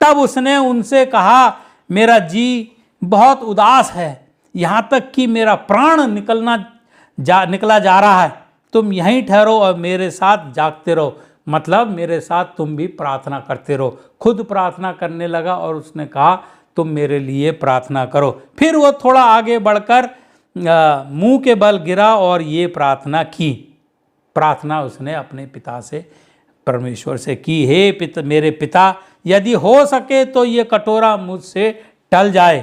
तब उसने उनसे कहा, मेरा जी बहुत उदास है, यहाँ तक कि मेरा प्राण निकला जा रहा है। तुम यहीं ठहरो और मेरे साथ जागते रहो। मतलब मेरे साथ तुम भी प्रार्थना करते रहो। खुद प्रार्थना करने लगा और उसने कहा, तुम मेरे लिए प्रार्थना करो। फिर वो थोड़ा आगे बढ़कर मुंह के बल गिरा और ये प्रार्थना की। प्रार्थना उसने अपने पिता से, परमेश्वर से की, हे मेरे पिता, यदि हो सके तो ये कटोरा मुझसे टल जाए,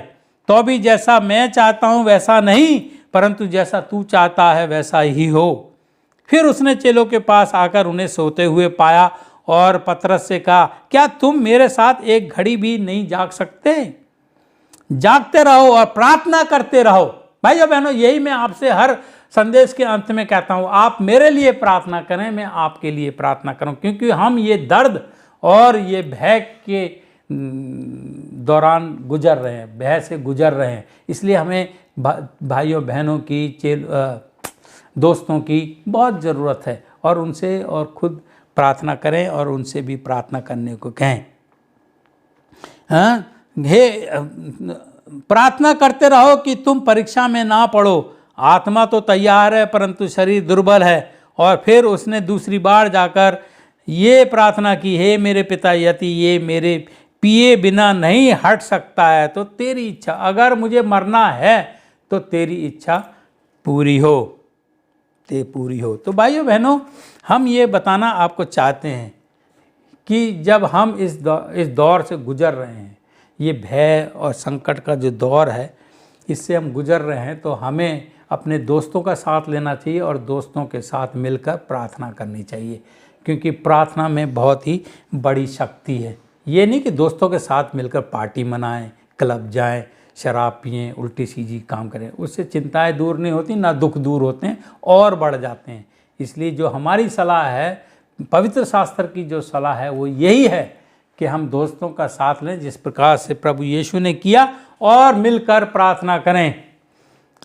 तो भी जैसा मैं चाहता हूँ वैसा नहीं, परंतु जैसा तू चाहता है वैसा ही हो। फिर उसने चेलों के पास आकर उन्हें सोते हुए पाया और पतरस से कहा, क्या तुम मेरे साथ एक घड़ी भी नहीं जाग सकते? जागते रहो और प्रार्थना करते रहो। भाइयों बहनों, यही मैं आपसे हर संदेश के अंत में कहता हूँ, आप मेरे लिए प्रार्थना करें, मैं आपके लिए प्रार्थना करूँ, क्योंकि हम ये दर्द और ये भय के दौरान गुजर रहे हैं, भय से गुजर रहे हैं। इसलिए हमें भाइयों बहनों की, दोस्तों की बहुत ज़रूरत है और उनसे और खुद प्रार्थना करें और उनसे भी प्रार्थना करने को कहें। प्रार्थना करते रहो कि तुम परीक्षा में ना पड़ो। आत्मा तो तैयार है परंतु शरीर दुर्बल है। और फिर उसने दूसरी बार जाकर ये प्रार्थना की, हे मेरे पिता, यदि ये मेरे पिए बिना नहीं हट सकता है तो तेरी इच्छा, अगर मुझे मरना है तो तेरी इच्छा पूरी हो। तो भाइयों बहनों, हम ये बताना आपको चाहते हैं कि जब हम इस दौर से गुजर रहे हैं, ये भय और संकट का जो दौर है, इससे हम गुजर रहे हैं, तो हमें अपने दोस्तों का साथ लेना चाहिए और दोस्तों के साथ मिलकर प्रार्थना करनी चाहिए, क्योंकि प्रार्थना में बहुत ही बड़ी शक्ति है। ये नहीं कि दोस्तों के साथ मिलकर पार्टी मनाएं, क्लब जाएं, शराब पिएं, उल्टी सीधी काम करें, उससे चिंताएं दूर नहीं होती, ना दुख दूर होते हैं और बढ़ जाते हैं। इसलिए जो हमारी सलाह है, पवित्र शास्त्र की जो सलाह है, वो यही है कि हम दोस्तों का साथ लें, जिस प्रकार से प्रभु यीशु ने किया, और मिलकर प्रार्थना करें।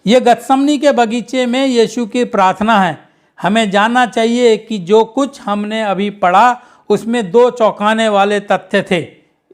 ये गतसमनी के बगीचे में यीशु की प्रार्थना है। हमें जानना चाहिए कि जो कुछ हमने अभी पढ़ा उसमें दो चौंकाने वाले तथ्य थे।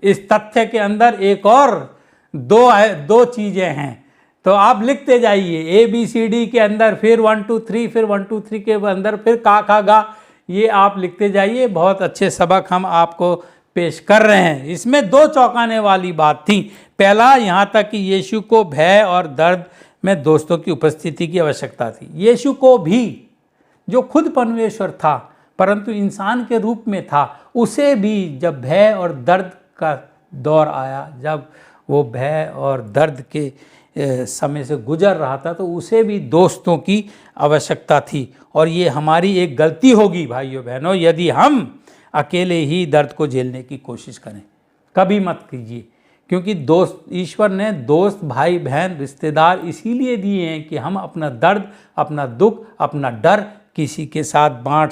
इस तथ्य के अंदर एक और दो चीज़ें हैं, तो आप लिखते जाइए। ABCD के अंदर फिर 1 2 3, फिर 1 2 3 के अंदर फिर का खा गा, ये आप लिखते जाइए। बहुत अच्छे सबक हम आपको पेश कर रहे हैं। इसमें दो चौंकाने वाली बात थी। पहला, यहाँ तक कि यीशु को भय और दर्द में दोस्तों की उपस्थिति की आवश्यकता थी। यीशु को भी, जो खुद परमेश्वर था परंतु इंसान के रूप में था, उसे भी जब भय और दर्द का दौर आया, जब वो भय और दर्द के समय से गुजर रहा था, तो उसे भी दोस्तों की आवश्यकता थी। और ये हमारी एक गलती होगी भाइयों बहनों, यदि हम अकेले ही दर्द को झेलने की कोशिश करें। कभी मत कीजिए, क्योंकि दोस्त, ईश्वर ने दोस्त, भाई बहन, रिश्तेदार इसीलिए दिए हैं कि हम अपना दर्द, अपना दुख, अपना डर किसी के साथ बांट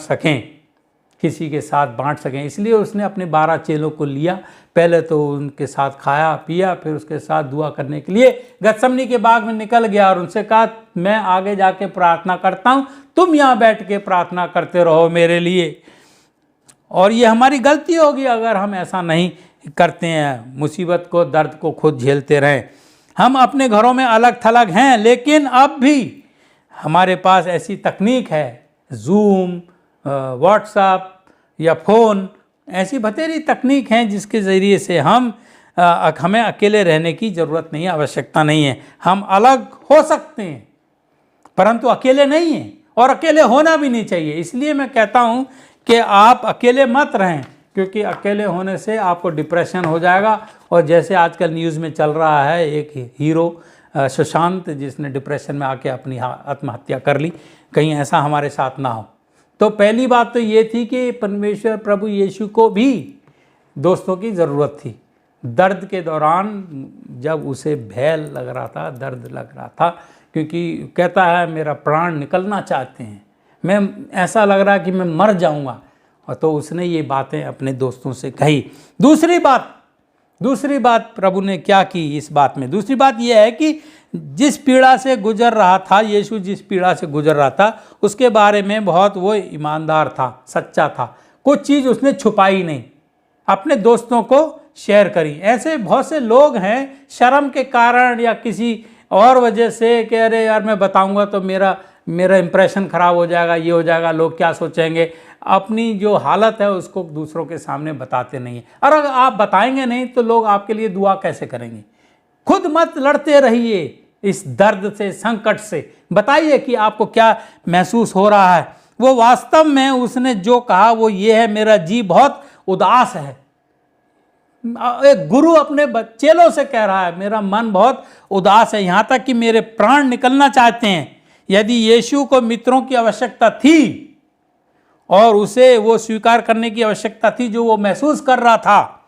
सकें, इसलिए उसने अपने 12 चेलों को लिया। पहले तो उनके साथ खाया पिया, फिर उसके साथ दुआ करने के लिए गतसमनी के बाग में निकल गया और उनसे कहा, मैं आगे जाके प्रार्थना करता हूँ, तुम यहाँ बैठ के प्रार्थना करते रहो मेरे लिए। और ये हमारी गलती होगी अगर हम ऐसा नहीं करते हैं, मुसीबत को, दर्द को खुद झेलते रहें। हम अपने घरों में अलग थलग हैं, लेकिन अब भी हमारे पास ऐसी तकनीक है, जूम, व्हाट्सएप या फ़ोन, ऐसी बतेरी तकनीक हैं जिसके ज़रिए से हमें अकेले रहने की ज़रूरत नहीं है, आवश्यकता नहीं है। हम अलग हो सकते हैं परंतु अकेले नहीं हैं, और अकेले होना भी नहीं चाहिए। इसलिए मैं कहता हूँ कि आप अकेले मत रहें, क्योंकि अकेले होने से आपको डिप्रेशन हो जाएगा। और जैसे आजकल न्यूज़ में चल रहा है, एक हीरो सुशांत जिसने डिप्रेशन में आके अपनी आत्महत्या कर ली, कहीं ऐसा हमारे साथ ना हो। तो पहली बात तो ये थी कि परमेश्वर प्रभु यीशु को भी दोस्तों की ज़रूरत थी। दर्द के दौरान जब उसे भय लग रहा था, दर्द लग रहा था, क्योंकि कहता है मेरा प्राण निकलना चाहते हैं, मैं ऐसा लग रहा है कि मैं मर जाऊंगा, और तो उसने ये बातें अपने दोस्तों से कही। दूसरी बात प्रभु ने क्या की इस बात में? दूसरी बात यह है कि जिस पीड़ा से गुजर रहा था यीशु, जिस पीड़ा से गुजर रहा था उसके बारे में बहुत वो ईमानदार था, सच्चा था। कुछ चीज़ उसने छुपाई नहीं, अपने दोस्तों को शेयर करी। ऐसे बहुत से लोग हैं शर्म के कारण या किसी और वजह से कि अरे यार मैं बताऊंगा तो मेरा इंप्रेशन ख़राब हो जाएगा, ये हो जाएगा, लोग क्या सोचेंगे, अपनी जो हालत है उसको दूसरों के सामने बताते नहीं हैं। और अगर आप बताएंगे नहीं तो लोग आपके लिए दुआ कैसे करेंगे? खुद मत लड़ते रहिए इस दर्द से, संकट से। बताइए कि आपको क्या महसूस हो रहा है। वो वास्तव में उसने जो कहा वो ये है, मेरा जी बहुत उदास है। एक गुरु अपने चेलों से कह रहा है मेरा मन बहुत उदास है, यहाँ तक कि मेरे प्राण निकलना चाहते हैं। यदि यीशु को मित्रों की आवश्यकता थी और उसे वो स्वीकार करने की आवश्यकता थी जो वो महसूस कर रहा था,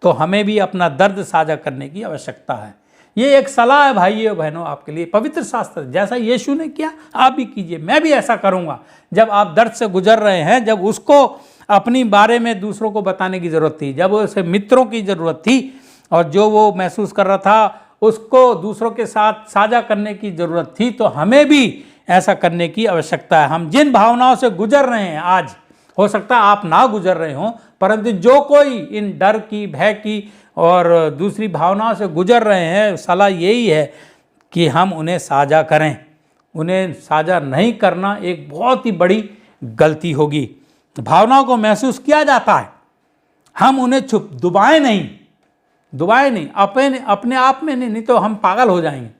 तो हमें भी अपना दर्द साझा करने की आवश्यकता है। ये एक सलाह है भाइयों बहनों आपके लिए। पवित्र शास्त्र जैसा यीशु ने किया आप भी कीजिए, मैं भी ऐसा करूँगा। जब आप दर्द से गुजर रहे हैं, जब उसको अपनी बारे में दूसरों को बताने की ज़रूरत थी, जब उसे मित्रों की ज़रूरत थी और जो वो महसूस कर रहा था उसको दूसरों के साथ साझा करने की ज़रूरत थी, तो हमें भी ऐसा करने की आवश्यकता है। हम जिन भावनाओं से गुजर रहे हैं आज, हो सकता है आप ना गुजर रहे हों, परंतु जो कोई इन डर की, भय की और दूसरी भावनाओं से गुजर रहे हैं, सलाह यही है कि हम उन्हें साझा करें। उन्हें साझा नहीं करना एक बहुत ही बड़ी गलती होगी। भावनाओं को महसूस किया जाता है, हम उन्हें दबाएं नहीं, अपने आप में नहीं तो हम पागल हो जाएंगे,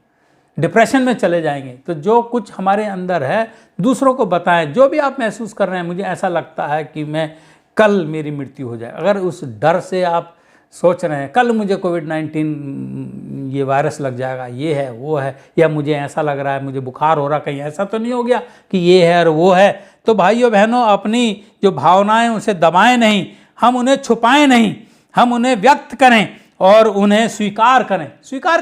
डिप्रेशन में चले जाएंगे। तो जो कुछ हमारे अंदर है दूसरों को बताएं। जो भी आप महसूस कर रहे हैं, मुझे ऐसा लगता है कि मैं कल मेरी मृत्यु हो जाए, अगर उस डर से आप सोच रहे हैं कल मुझे कोविड-19 ये वायरस लग जाएगा, ये है वो है, या मुझे ऐसा लग रहा है मुझे बुखार हो रहा, कहीं ऐसा तो नहीं हो गया कि ये है और वो है, तो भाइयों बहनों अपनी जो भावनाएं उसे दबाएं नहीं, हम उन्हें छुपाएं नहीं, हम उन्हें व्यक्त करें और उन्हें स्वीकार करें। स्वीकार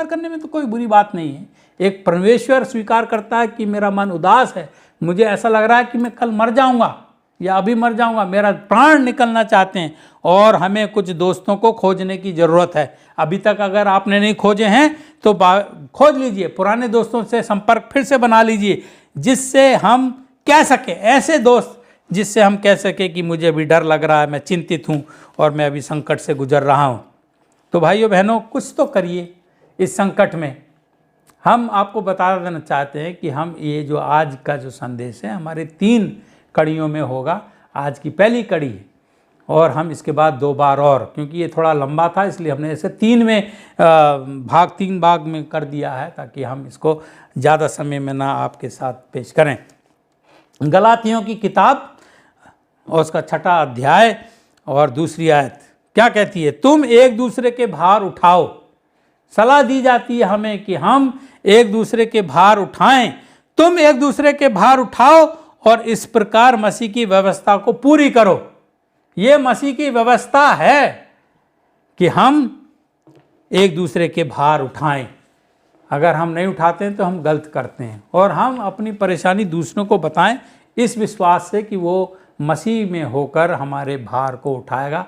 करने में तो कोई बुरी बात नहीं है। एक परमेश्वर स्वीकार करता है कि मेरा मन उदास है, मुझे ऐसा लग रहा है कि मैं कल मर जाऊंगा या अभी मर जाऊंगा, मेरा प्राण निकलना चाहते हैं, और हमें कुछ दोस्तों को खोजने की ज़रूरत है। अभी तक अगर आपने नहीं खोजे हैं तो खोज लीजिए, पुराने दोस्तों से संपर्क फिर से बना लीजिए, जिससे हम कह सकें, ऐसे दोस्त जिससे हम कह सकें कि मुझे अभी डर लग रहा है, मैं चिंतित हूँ और मैं अभी संकट से गुजर रहा हूँ। तो भाइयों बहनों कुछ तो करिए इस संकट में। हम आपको बता देना चाहते हैं कि हम ये जो आज का जो संदेश है हमारे 3 कड़ियों में होगा। आज की पहली कड़ी है और हम इसके बाद 2 बार और, क्योंकि ये थोड़ा लंबा था इसलिए हमने इसे 3 भाग में कर दिया है, ताकि हम इसको ज़्यादा समय में ना आपके साथ पेश करें। गलातियों की किताब और उसका 6वां अध्याय और 2 आयत क्या कहती है? तुम एक दूसरे के भार उठाओ। सलाह दी जाती है हमें कि हम एक दूसरे के भार उठाएं। तुम एक दूसरे के भार उठाओ और इस प्रकार मसीह की व्यवस्था को पूरी करो। ये मसीह की व्यवस्था है कि हम एक दूसरे के भार उठाएं। अगर हम नहीं उठाते हैं तो हम गलत करते हैं, और हम अपनी परेशानी दूसरों को बताएं। इस विश्वास से कि वो मसीह में होकर हमारे भार को उठाएगा।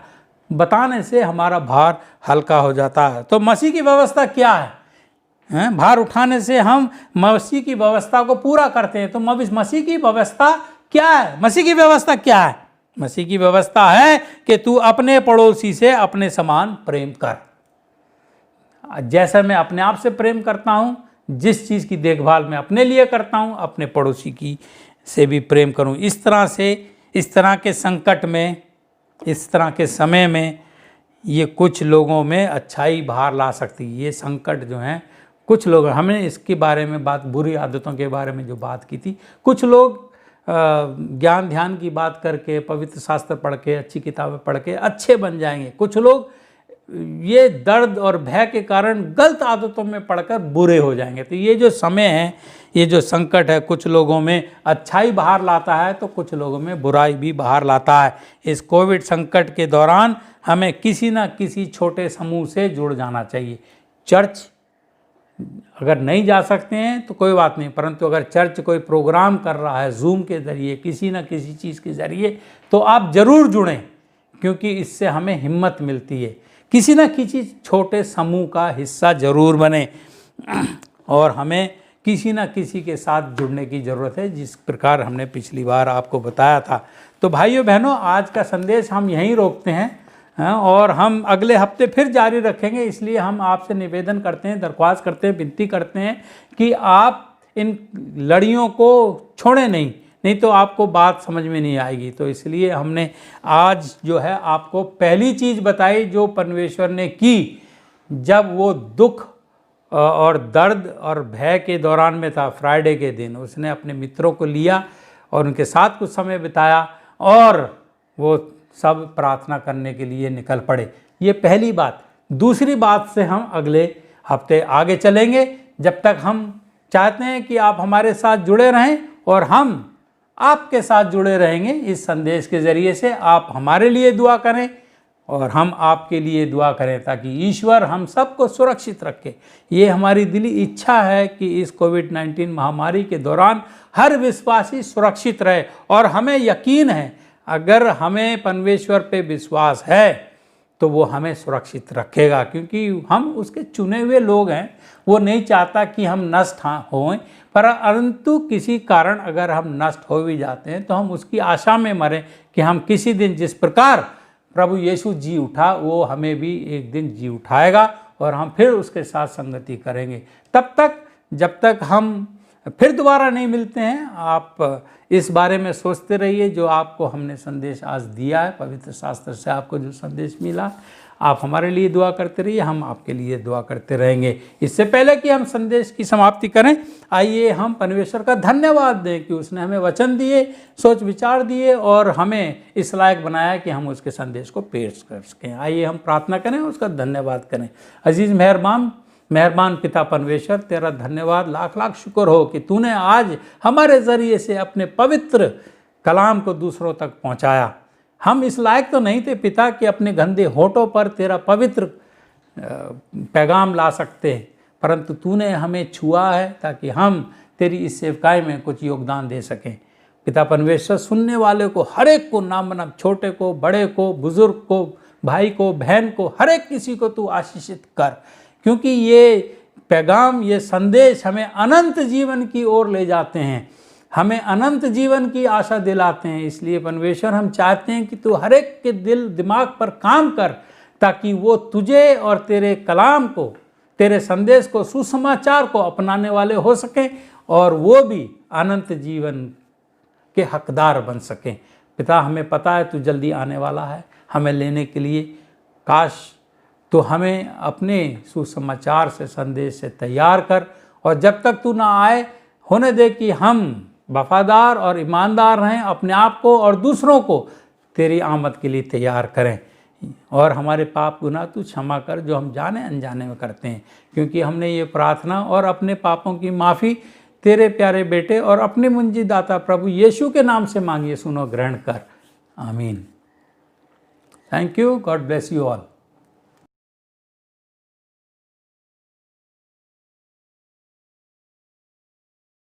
बताने से हमारा भार हल्का हो जाता है। तो मसीह की व्यवस्था क्या है? भार उठाने से हम मसीह की व्यवस्था को पूरा करते हैं। तो मसीह की व्यवस्था क्या है? मसीह की व्यवस्था क्या है? मसीह की व्यवस्था है कि तू अपने पड़ोसी से अपने समान प्रेम कर। जैसा मैं अपने आप से प्रेम करता हूँ, जिस चीज़ की देखभाल मैं अपने लिए करता हूँ, अपने पड़ोसी की से भी प्रेम करूँ। इस तरह से, इस तरह के संकट में, इस तरह के समय में ये कुछ लोगों में अच्छाई बाहर ला सकती है। ये संकट जो हैं, कुछ लोग, हमने इसके बारे में बात, बुरी आदतों के बारे में जो बात की थी, कुछ लोग ज्ञान ध्यान की बात करके, पवित्र शास्त्र पढ़ के, अच्छी किताबें पढ़ के अच्छे बन जाएंगे। कुछ लोग ये दर्द और भय के कारण गलत आदतों में पड़कर बुरे हो जाएंगे। तो ये जो समय है, ये जो संकट है, कुछ लोगों में अच्छाई बाहर लाता है तो कुछ लोगों में बुराई भी बाहर लाता है। इस कोविड संकट के दौरान हमें किसी न किसी छोटे समूह से जुड़ जाना चाहिए। चर्च अगर नहीं जा सकते हैं तो कोई बात नहीं, परंतु अगर चर्च कोई प्रोग्राम कर रहा है जूम के ज़रिए, किसी न किसी चीज़ के ज़रिए, तो आप ज़रूर जुड़ें, क्योंकि इससे हमें हिम्मत मिलती है। किसी न किसी छोटे समूह का हिस्सा ज़रूर बने और हमें किसी न किसी के साथ जुड़ने की ज़रूरत है, जिस प्रकार हमने पिछली बार आपको बताया था। तो भाइयों बहनों, आज का संदेश हम यहीं रोकते हैं और हम अगले हफ्ते फिर जारी रखेंगे। इसलिए हम आपसे निवेदन करते हैं, दरख्वास्त करते हैं, विनती करते हैं कि आप इन लड़ियों को छोड़ें नहीं तो आपको बात समझ में नहीं आएगी। तो इसलिए हमने आज जो है आपको पहली चीज़ बताई जो परमेश्वर ने की, जब वो दुख और दर्द और भय के दौरान में था। फ्राइडे के दिन उसने अपने मित्रों को लिया और उनके साथ कुछ समय बिताया और वो सब प्रार्थना करने के लिए निकल पड़े। ये पहली बात। दूसरी बात से हम अगले हफ्ते आगे चलेंगे। जब तक हम चाहते हैं कि आप हमारे साथ जुड़े रहें और हम आपके साथ जुड़े रहेंगे इस संदेश के ज़रिए से। आप हमारे लिए दुआ करें और हम आपके लिए दुआ करें, ताकि ईश्वर हम सबको सुरक्षित रखे। ये हमारी दिली इच्छा है कि इस कोविड-19 महामारी के दौरान हर विश्वासी सुरक्षित रहे। और हमें यकीन है, अगर हमें परमेश्वर पे विश्वास है तो वो हमें सुरक्षित रखेगा, क्योंकि हम उसके चुने हुए लोग हैं। वो नहीं चाहता कि हम नष्ट हों, परंतु किसी कारण अगर हम नष्ट हो भी जाते हैं तो हम उसकी आशा में मरें कि हम किसी दिन, जिस प्रकार प्रभु यीशु जी उठा, वो हमें भी एक दिन जी उठाएगा और हम फिर उसके साथ संगति करेंगे। तब तक, जब तक हम फिर दोबारा नहीं मिलते हैं, आप इस बारे में सोचते रहिए। जो आपको हमने संदेश आज दिया है, पवित्र शास्त्र से आपको जो संदेश मिला, आप हमारे लिए दुआ करते रहिए, हम आपके लिए दुआ करते रहेंगे। इससे पहले कि हम संदेश की समाप्ति करें, आइए हम परमेश्वर का धन्यवाद दें कि उसने हमें वचन दिए, सोच विचार दिए और हमें इस लायक बनाया कि हम उसके संदेश को पेश कर सकें। आइए हम प्रार्थना करें, उसका धन्यवाद करें। अजीज़ मेहरबान पिता परमेश्वर, तेरा धन्यवाद, लाख लाख शुक्र हो कि तूने आज हमारे ज़रिए से अपने पवित्र कलाम को दूसरों तक पहुंचाया। हम इस लायक तो नहीं थे पिता कि अपने गंदे होठों पर तेरा पवित्र पैगाम ला सकते, परंतु तूने हमें छुआ है ताकि हम तेरी इस सेवकाई में कुछ योगदान दे सकें। पिता परमेश्वर, सुनने वाले को, हर एक को, नाम बना, छोटे को, बड़े को, बुजुर्ग को, भाई को, बहन को, हर एक किसी को तू आशीषित कर, क्योंकि ये पैगाम, ये संदेश हमें अनंत जीवन की ओर ले जाते हैं, हमें अनंत जीवन की आशा दिलाते हैं। इसलिए परमेश्वर, हम चाहते हैं कि तू हर एक के दिल दिमाग पर काम कर, ताकि वो तुझे और तेरे कलाम को, तेरे संदेश को, सुसमाचार को अपनाने वाले हो सकें और वो भी अनंत जीवन के हकदार बन सकें। पिता, हमें पता है तू जल्दी आने वाला है हमें लेने के लिए। काश तो हमें अपने सुसमाचार से, संदेश से तैयार कर, और जब तक तू ना आए होने दे कि हम वफादार और ईमानदार रहें, अपने आप को और दूसरों को तेरी आमद के लिए तैयार करें। और हमारे पाप गुनाह तू क्षमा कर जो हम जाने अनजाने में करते हैं, क्योंकि हमने ये प्रार्थना और अपने पापों की माफ़ी तेरे प्यारे बेटे और अपने मुंजी दाता प्रभु यीशु के नाम से मांगिए, सुनो, ग्रहण कर। आमीन। Thank you. God bless you all.